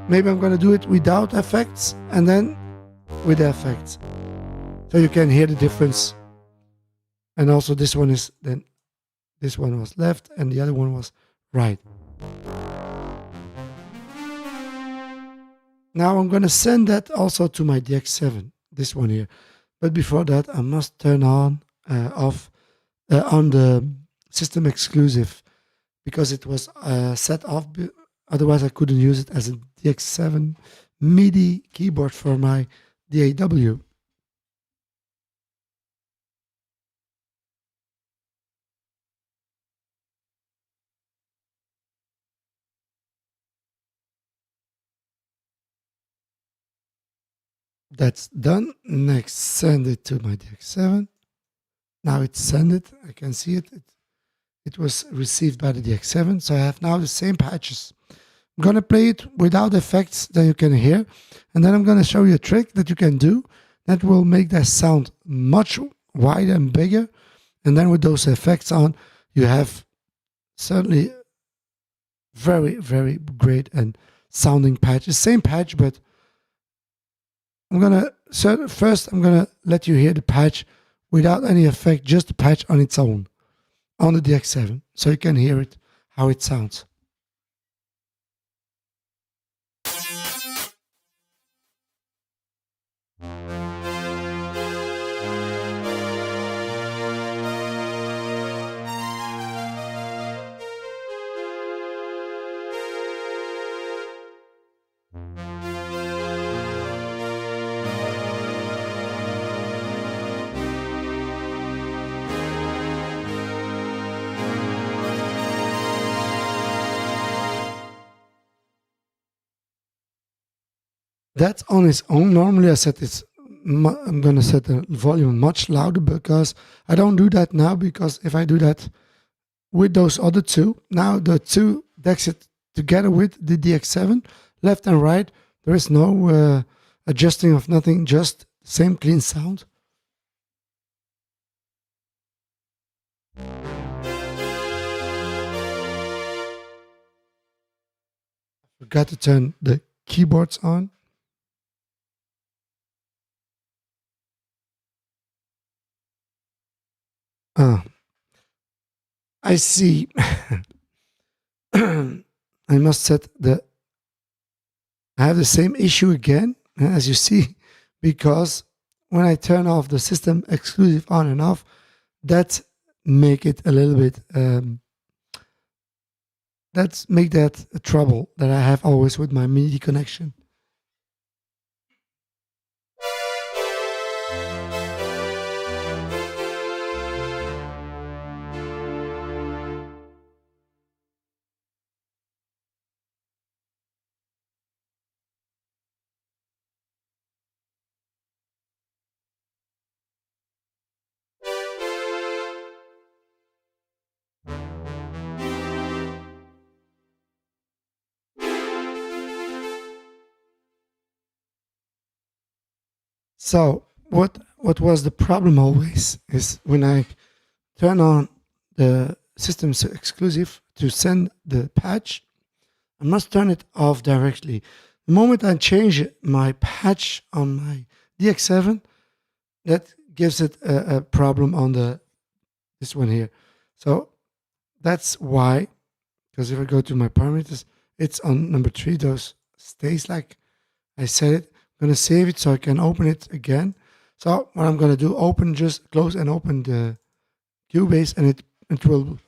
Maybe I'm gonna do it without effects and then with the effects, so you can hear the difference. And also this one is then, this one was left and the other one was right. Now I'm gonna send that also to my DX7, this one here. But before that, I must turn on the system exclusive, because it was set off. Otherwise, I couldn't use it as a DX7 MIDI keyboard for my DAW. That's done. Next, send it to my DX7. Now it's sent it. I can see it. It was received by the DX7. So I have now the same patches I'm going to play it without effects that you can hear. And then I'm going to show you a trick that you can do that will make that sound much wider and bigger. And then with those effects on, you have certainly very, very great and sounding patch. The same patch, but I'm going to, first I'm going to let you hear the patch without any effect, just the patch on its own, on the DX7, so you can hear it, how it sounds. That's on its own. Normally I set this, I'm going to set the volume much louder because I don't do that now, because if I do that with those other two, now the two Dexed together with the DX7, left and right, there is no adjusting of nothing, just same clean sound. Forgot to turn the keyboards on. I see. I must set the. I have the same issue again, as you see, because when I turn off the system exclusive on and off, that make it a little bit. That's make that a trouble that I have always with my MIDI connection. So what was the problem always is when I turn on the system's exclusive to send the patch, I must turn it off directly. The moment I change my patch on my DX7, that gives it a problem on this one here. So that's why, because if I go to my parameters, it's on number 3, those stays like I said it. I'm going to save it so I can open it again. So what I'm going to do, just close and open the Cubase, and it will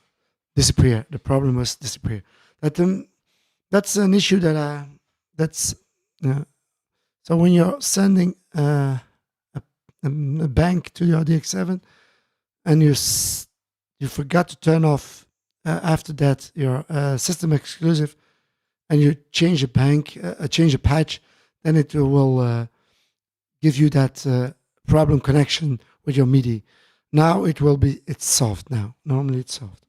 disappear. The problem was disappear. That's an issue that so when you're sending a bank to your DX7 and you forgot to turn off after that your system exclusive, and you change a bank, change a patch, then it will give you that problem connection with your MIDI. Now it's soft now. Normally it's soft.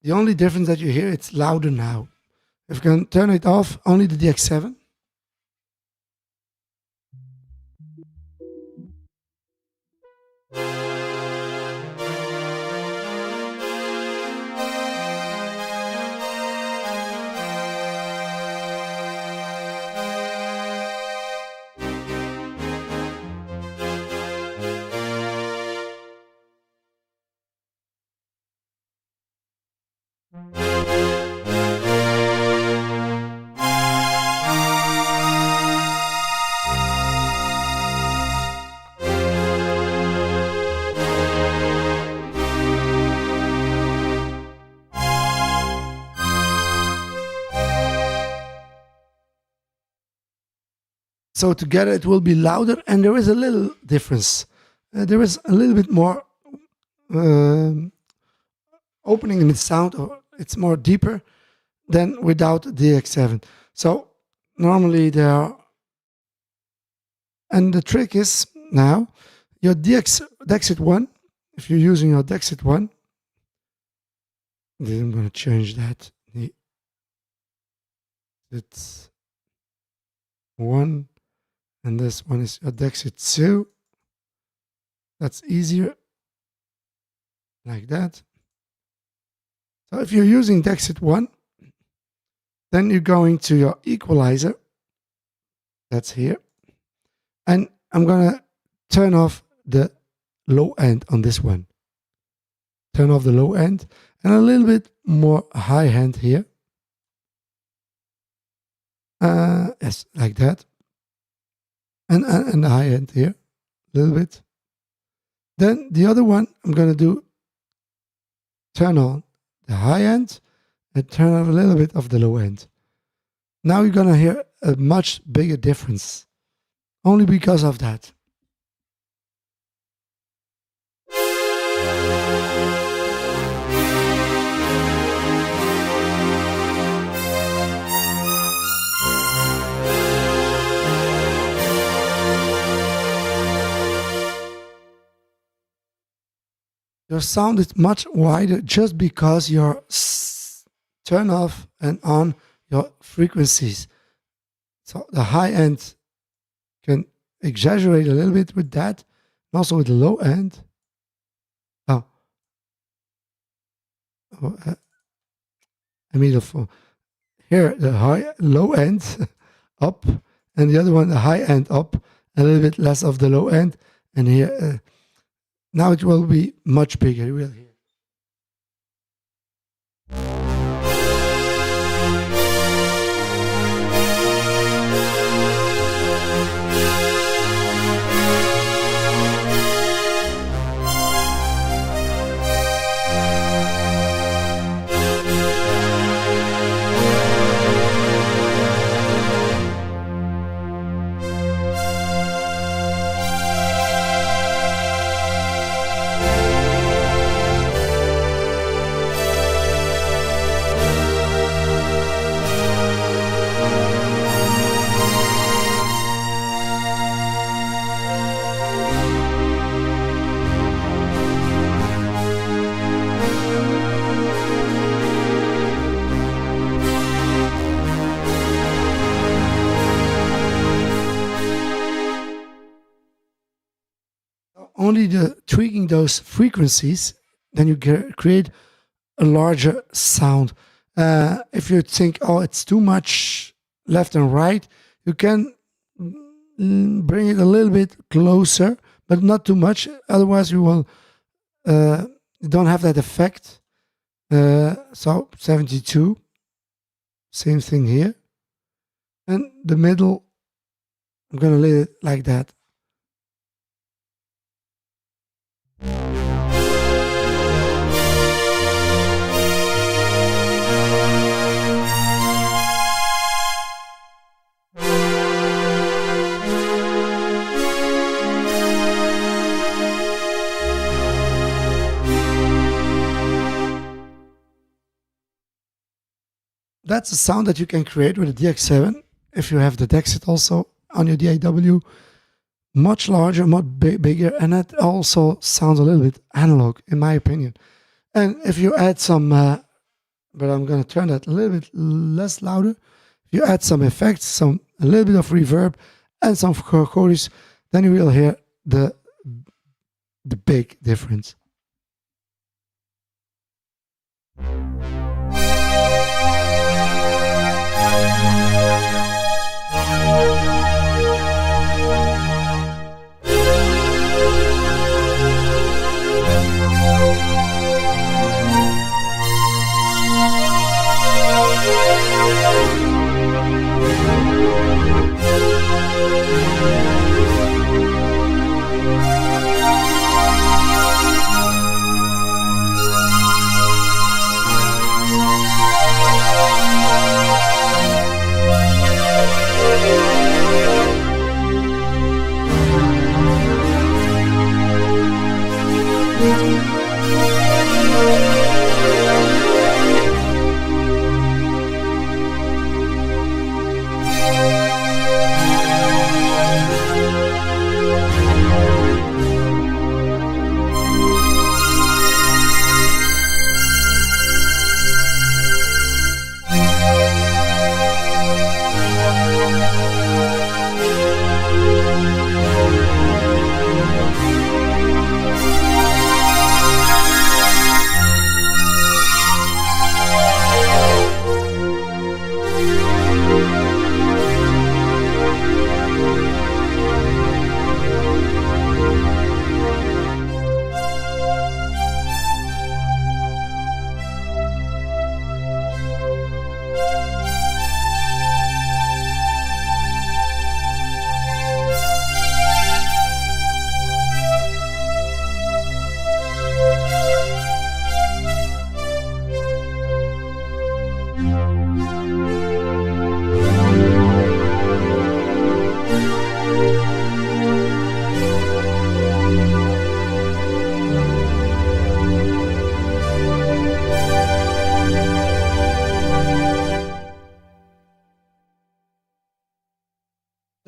The only difference that you hear, it's louder now. If you can turn it off, only the DX7. So together it will be louder, and there is a little difference. There is a little bit more opening in the sound, or it's more deeper than without the DX7. So normally there are, and the trick is now your Dexed 1, if you're using your Dexed 1, then I'm going to change that. It's 1, and this one is your Dexed 2. That's easier, like that. So if you're using Dexed 1, then you're going to your equalizer. That's here. And I'm going to turn off the low end on this one. Turn off the low end and a little bit more high end here. Yes, like that. And the high end here, a little bit. Then the other one, I'm going to do turn on the high end and turn off a little bit of the low end. Now you're going to hear a much bigger difference, only because of that. Your sound is much wider just because you turn off and on your frequencies. So the high end can exaggerate a little bit with that, and also with the low end. I mean, here the low end up, and the other one the high end up, a little bit less of the low end, and here. Now it will be much bigger, you will hear. Only tweaking those frequencies, then you create a larger sound. If you think, oh, it's too much left and right, you can bring it a little bit closer, but not too much. Otherwise, you will don't have that effect. So 72, same thing here, and the middle, I'm gonna leave it like that. That's a sound that you can create with the DX7 if you have the Dexed also on your DAW. Much larger, much bigger, and it also sounds a little bit analog, in my opinion. And if you add some, but I'm going to turn that a little bit less louder. If you add some effects, a little bit of reverb, and some chorus, then you will hear the big difference.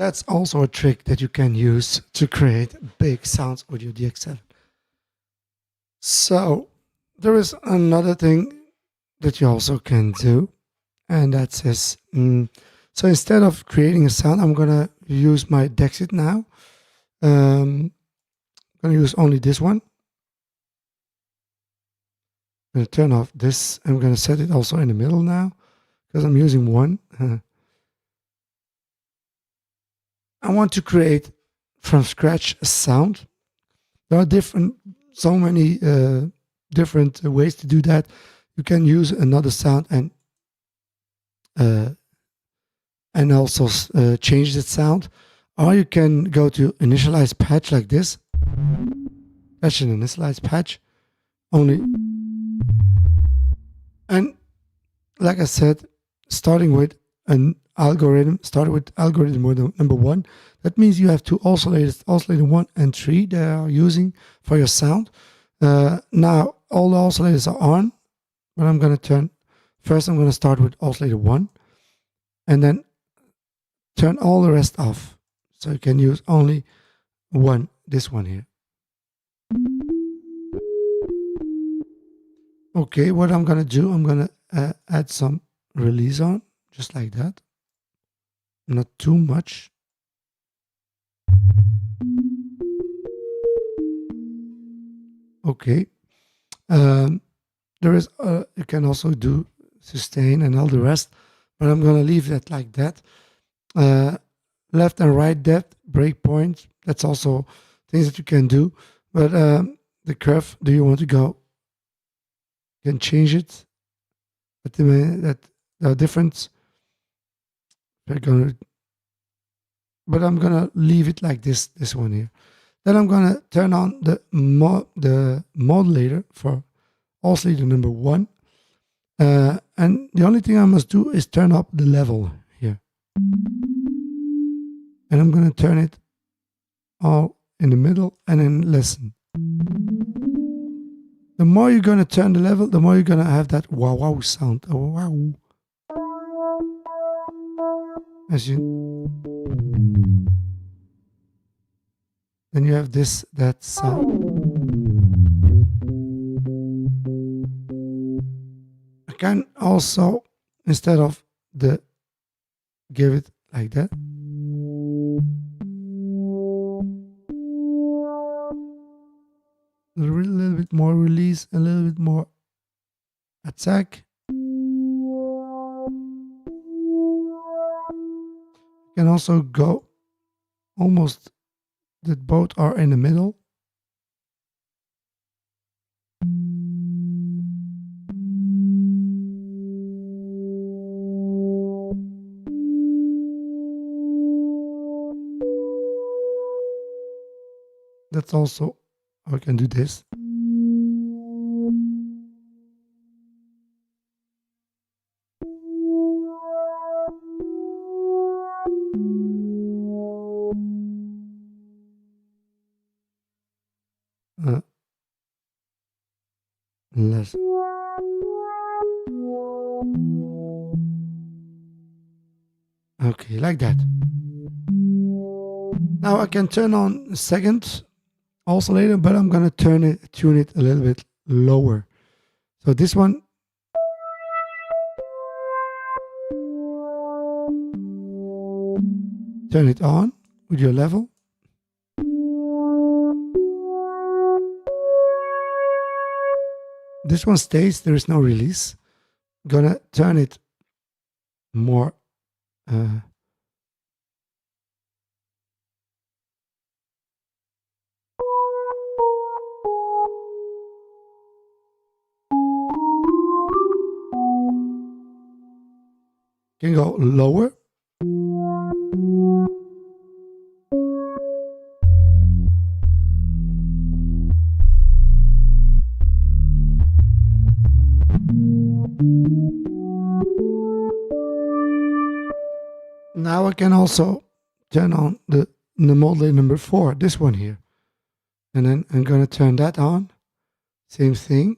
that's also a trick that you can use to create big sounds with your DX7. So there is another thing that you also can do, and that's this. So instead of creating a sound, I'm gonna use my Dexed now. I'm gonna use only this one. I'm gonna turn off this. I'm gonna set it also in the middle now because I'm using one. I want to create from scratch a sound. There are so many different ways to do that. You can use another sound and also change that sound, or you can go to initialize patch like this. That's an initialize patch only, and like I said, starting with an algorithm, started with algorithm number 1. That means you have two oscillators, oscillator 1 and 3, they are using for your sound. Now all the oscillators are on, but I'm going to start with oscillator 1 and then turn all the rest off. So you can use only this one here. Okay, what I'm going to do, I'm going to add some release on, just like that. Not too much. Okay. There is you can also do sustain and all the rest, but I'm gonna leave that like that. Left and right depth, breakpoint, that's also things that you can do. But the curve, do you want to go? You can change it. But the difference. But I'm gonna leave it like this one here. Then I'm gonna turn on the modulator for oscillator number 1. And the only thing I must do is turn up the level here. And I'm gonna turn it all in the middle and then listen. The more you're gonna turn the level, the more you're gonna have that wow wow sound. Oh, wow. Then you have that sound. I can also, instead of give it like that. A little bit more release, a little bit more attack. You can also go almost that both are in the middle. That's also how I can do this. Less. Okay, like that. Now I can turn on a second oscillator, but I'm gonna tune it a little bit lower. So this one, turn it on with your level. This one stays, there is no release. Gonna turn it more can go lower. Now I can also turn on the modulator number 4, this one here. And then I'm going to turn that on. Same thing.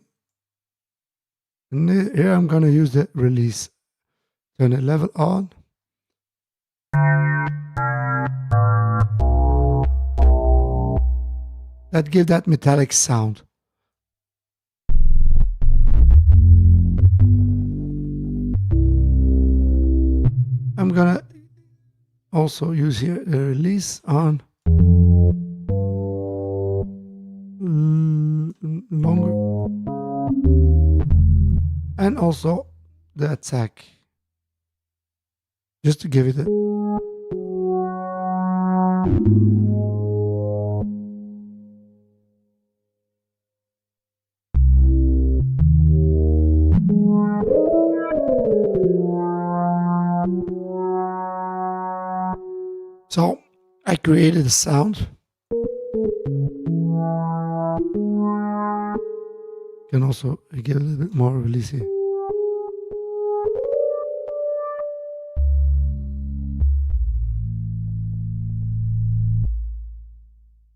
And here I'm going to use the release. Turn the level on. that give that metallic sound. I'm gonna also use here the release on longer, and also the attack, just to give it a so I created a sound. Can also give a little bit more release here.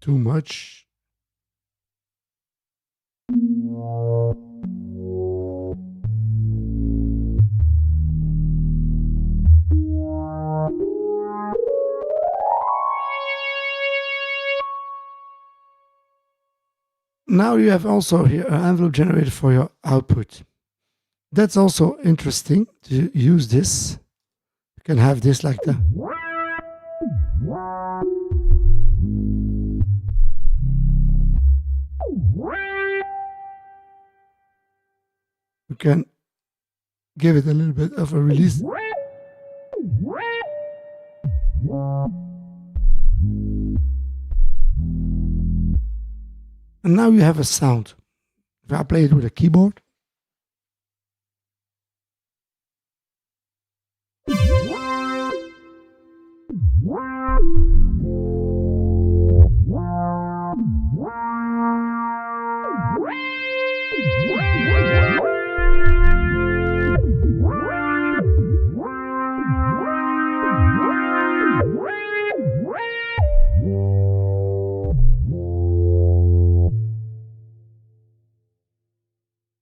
Too much. Now you have also here an envelope generator for your output. That's also interesting to use this. You can have this like that. You can give it a little bit of a release. And now you have a sound. If I play it with a keyboard,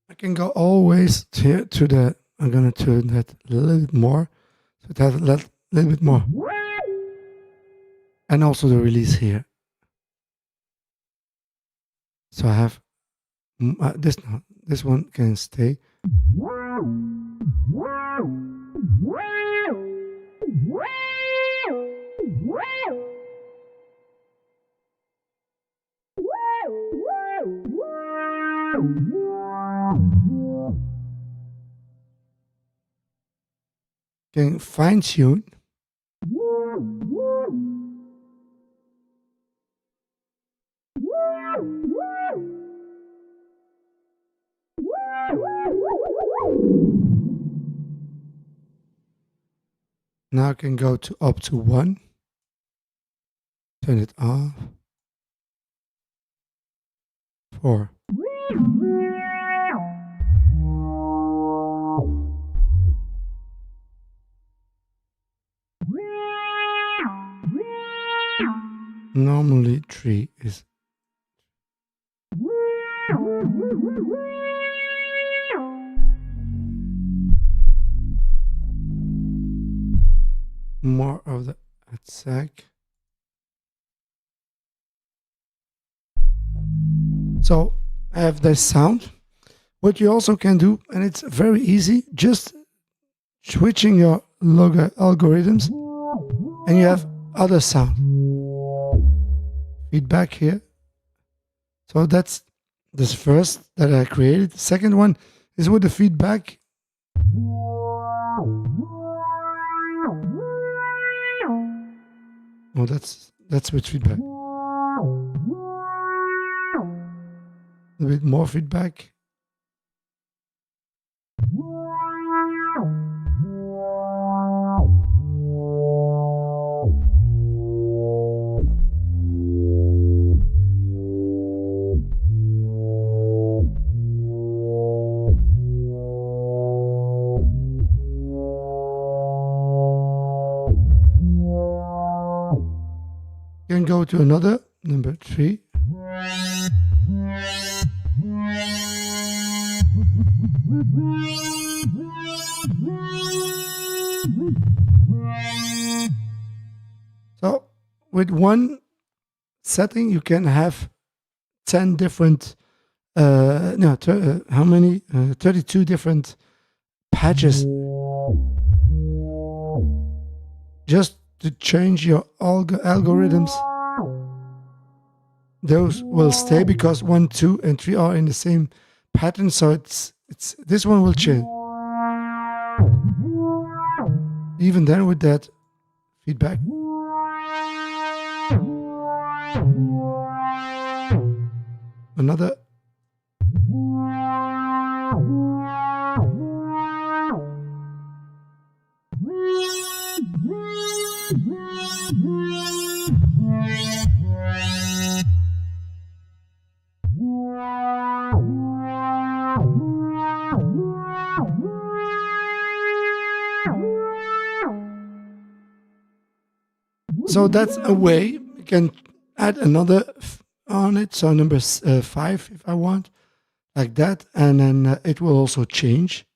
I can go always to the, I'm going to turn that a little bit more, so it has a little bit more. And also the release here. So I have this one can stay. Can fine tune. Now I can go to up to 1. Turn it off. 4. Normally 3 is more of the attack. So I have this sound. What you also can do, and it's very easy, just switching your logo algorithms, and you have other sound. Feedback here. So that's this first that I created. The second one is with the feedback. Oh, that's with feedback. A bit more feedback. Can go to another, number 3. So with one setting you can have 10 different, no, how many? 32 different patches just to change your algorithms. Those will stay because 1, 2, and 3 are in the same pattern. So it's this one will change. Even then with that feedback. Another. So that's a way. You can add another on it. So number 5, if I want, like that, and then it will also change.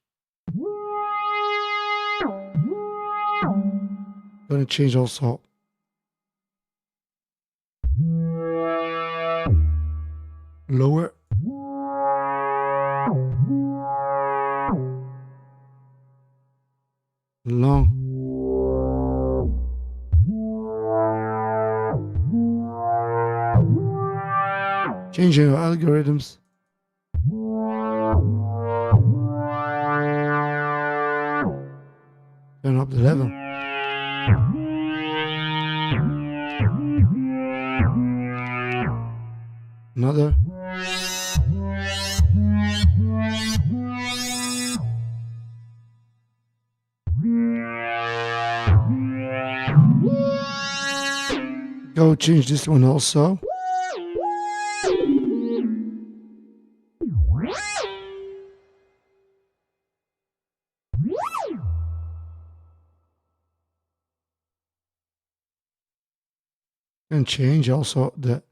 Gonna change also lower. Long. Changing your algorithms. Turn up the level. Another. Go change this one also. And change also the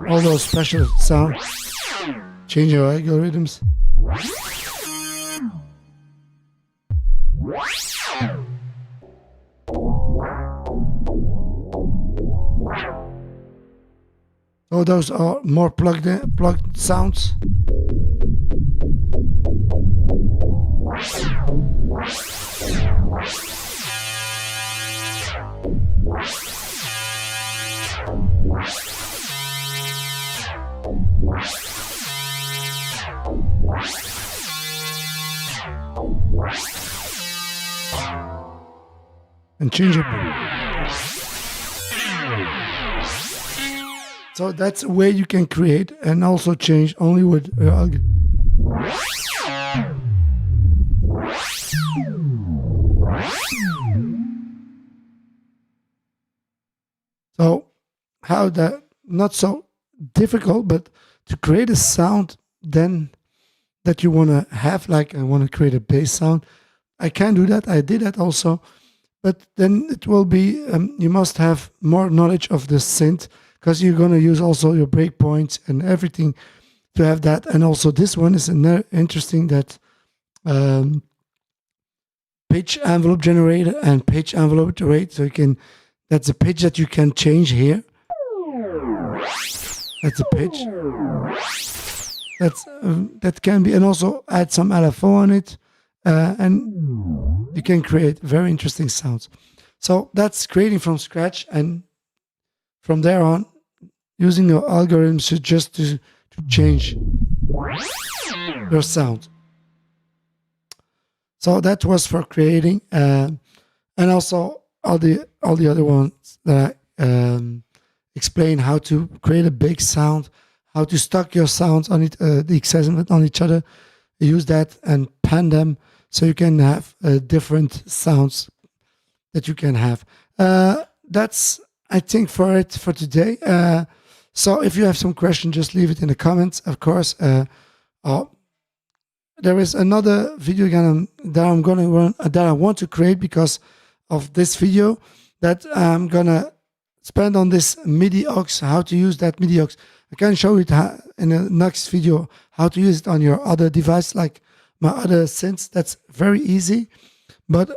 all those special sounds. Change your algorithms. So those are more plugged sounds. And change it. So that's a way you can create and also change only with so how that, not so difficult, but to create a sound then that you want to have, like I want to create a bass sound. I can do that. I did that also. But then it will be, you must have more knowledge of the synth because you're going to use also your breakpoints and everything to have that. And also this one is interesting, that pitch envelope generator and pitch envelope rate. So you can, that's a pitch that you can change here. That's a pitch. That can be, and also add some LFO on it. And you can create very interesting sounds. So that's creating from scratch, and from there on, using your algorithms to change your sound. So that was for creating, and also all the other ones that I explain how to create a big sound, how to stack your sounds on it, the DX7 on each other. Use that and pan them. So you can have different sounds that you can have. That's, I think, for it for today. So if you have some question, just leave it in the comments. Of course, there is another video again that I'm going to run, that I want to create because of this video. that I'm gonna spend on this MIDI aux, how to use that MIDI aux. I can show it in the next video how to use it on your other device, like my other synths. That's very easy. But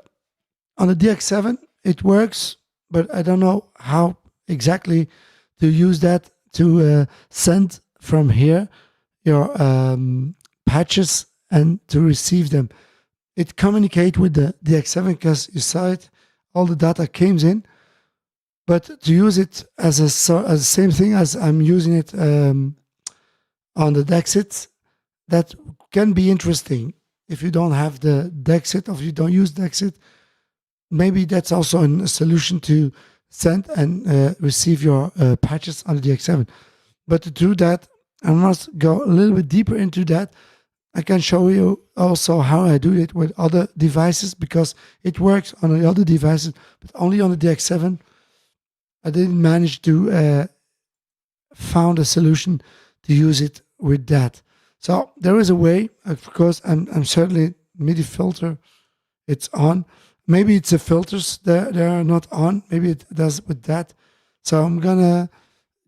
on the DX7, it works, but I don't know how exactly to use that to send from here your patches and to receive them. It communicates with the DX7 because you saw it, all the data came in. But to use it as the same thing as I'm using it on the Dexed, that can be interesting. If you don't have the Dexed or if you don't use Dexed, maybe that's also a solution to send and receive your patches on the DX7. But to do that, I must go a little bit deeper into that. I can show you also how I do it with other devices, because it works on the other devices, but only on the DX7. I didn't manage to found a solution to use it with that. So there is a way. Of course, I'm certainly MIDI filter. It's on. Maybe it's the filters that they are not on. Maybe it does with that. So I'm gonna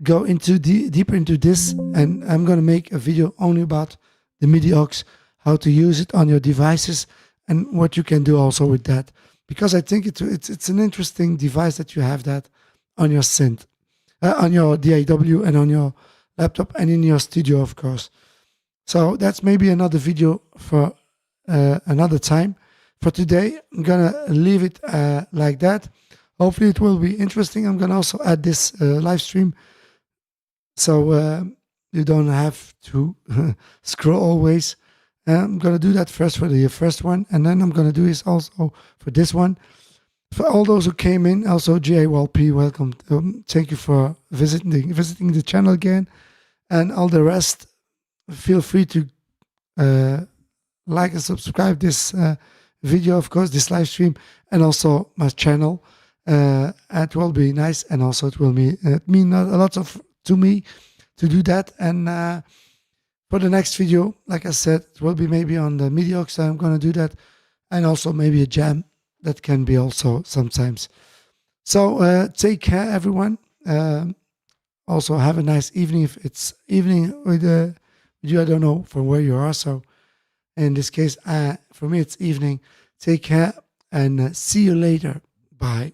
go into deeper into this, and I'm gonna make a video only about the MIDI aux, how to use it on your devices, and what you can do also with that. Because I think it's an interesting device that you have that on your synth, on your DAW, and on your laptop, and in your studio, of course. So that's maybe another video for another time. For today, I'm gonna leave it like that. Hopefully it will be interesting. I'm gonna also add this live stream, so you don't have to scroll always. I'm gonna do that first for the first one, and then I'm gonna do this also for this one. For all those who came in, also GAWLP, welcome. Thank you for visiting the channel again, and all the rest. Feel free to like and subscribe this video, of course, this live stream, and also my channel. It will be nice, and also it will mean a lot to me to do that. And for the next video, like I said, it will be maybe on the MIDI aux. I'm going to do that, and also maybe a jam. That can be also sometimes. So take care, everyone. Also have a nice evening. If it's evening with you, I don't know from where you are. So in this case, for me, it's evening. Take care, and see you later. Bye.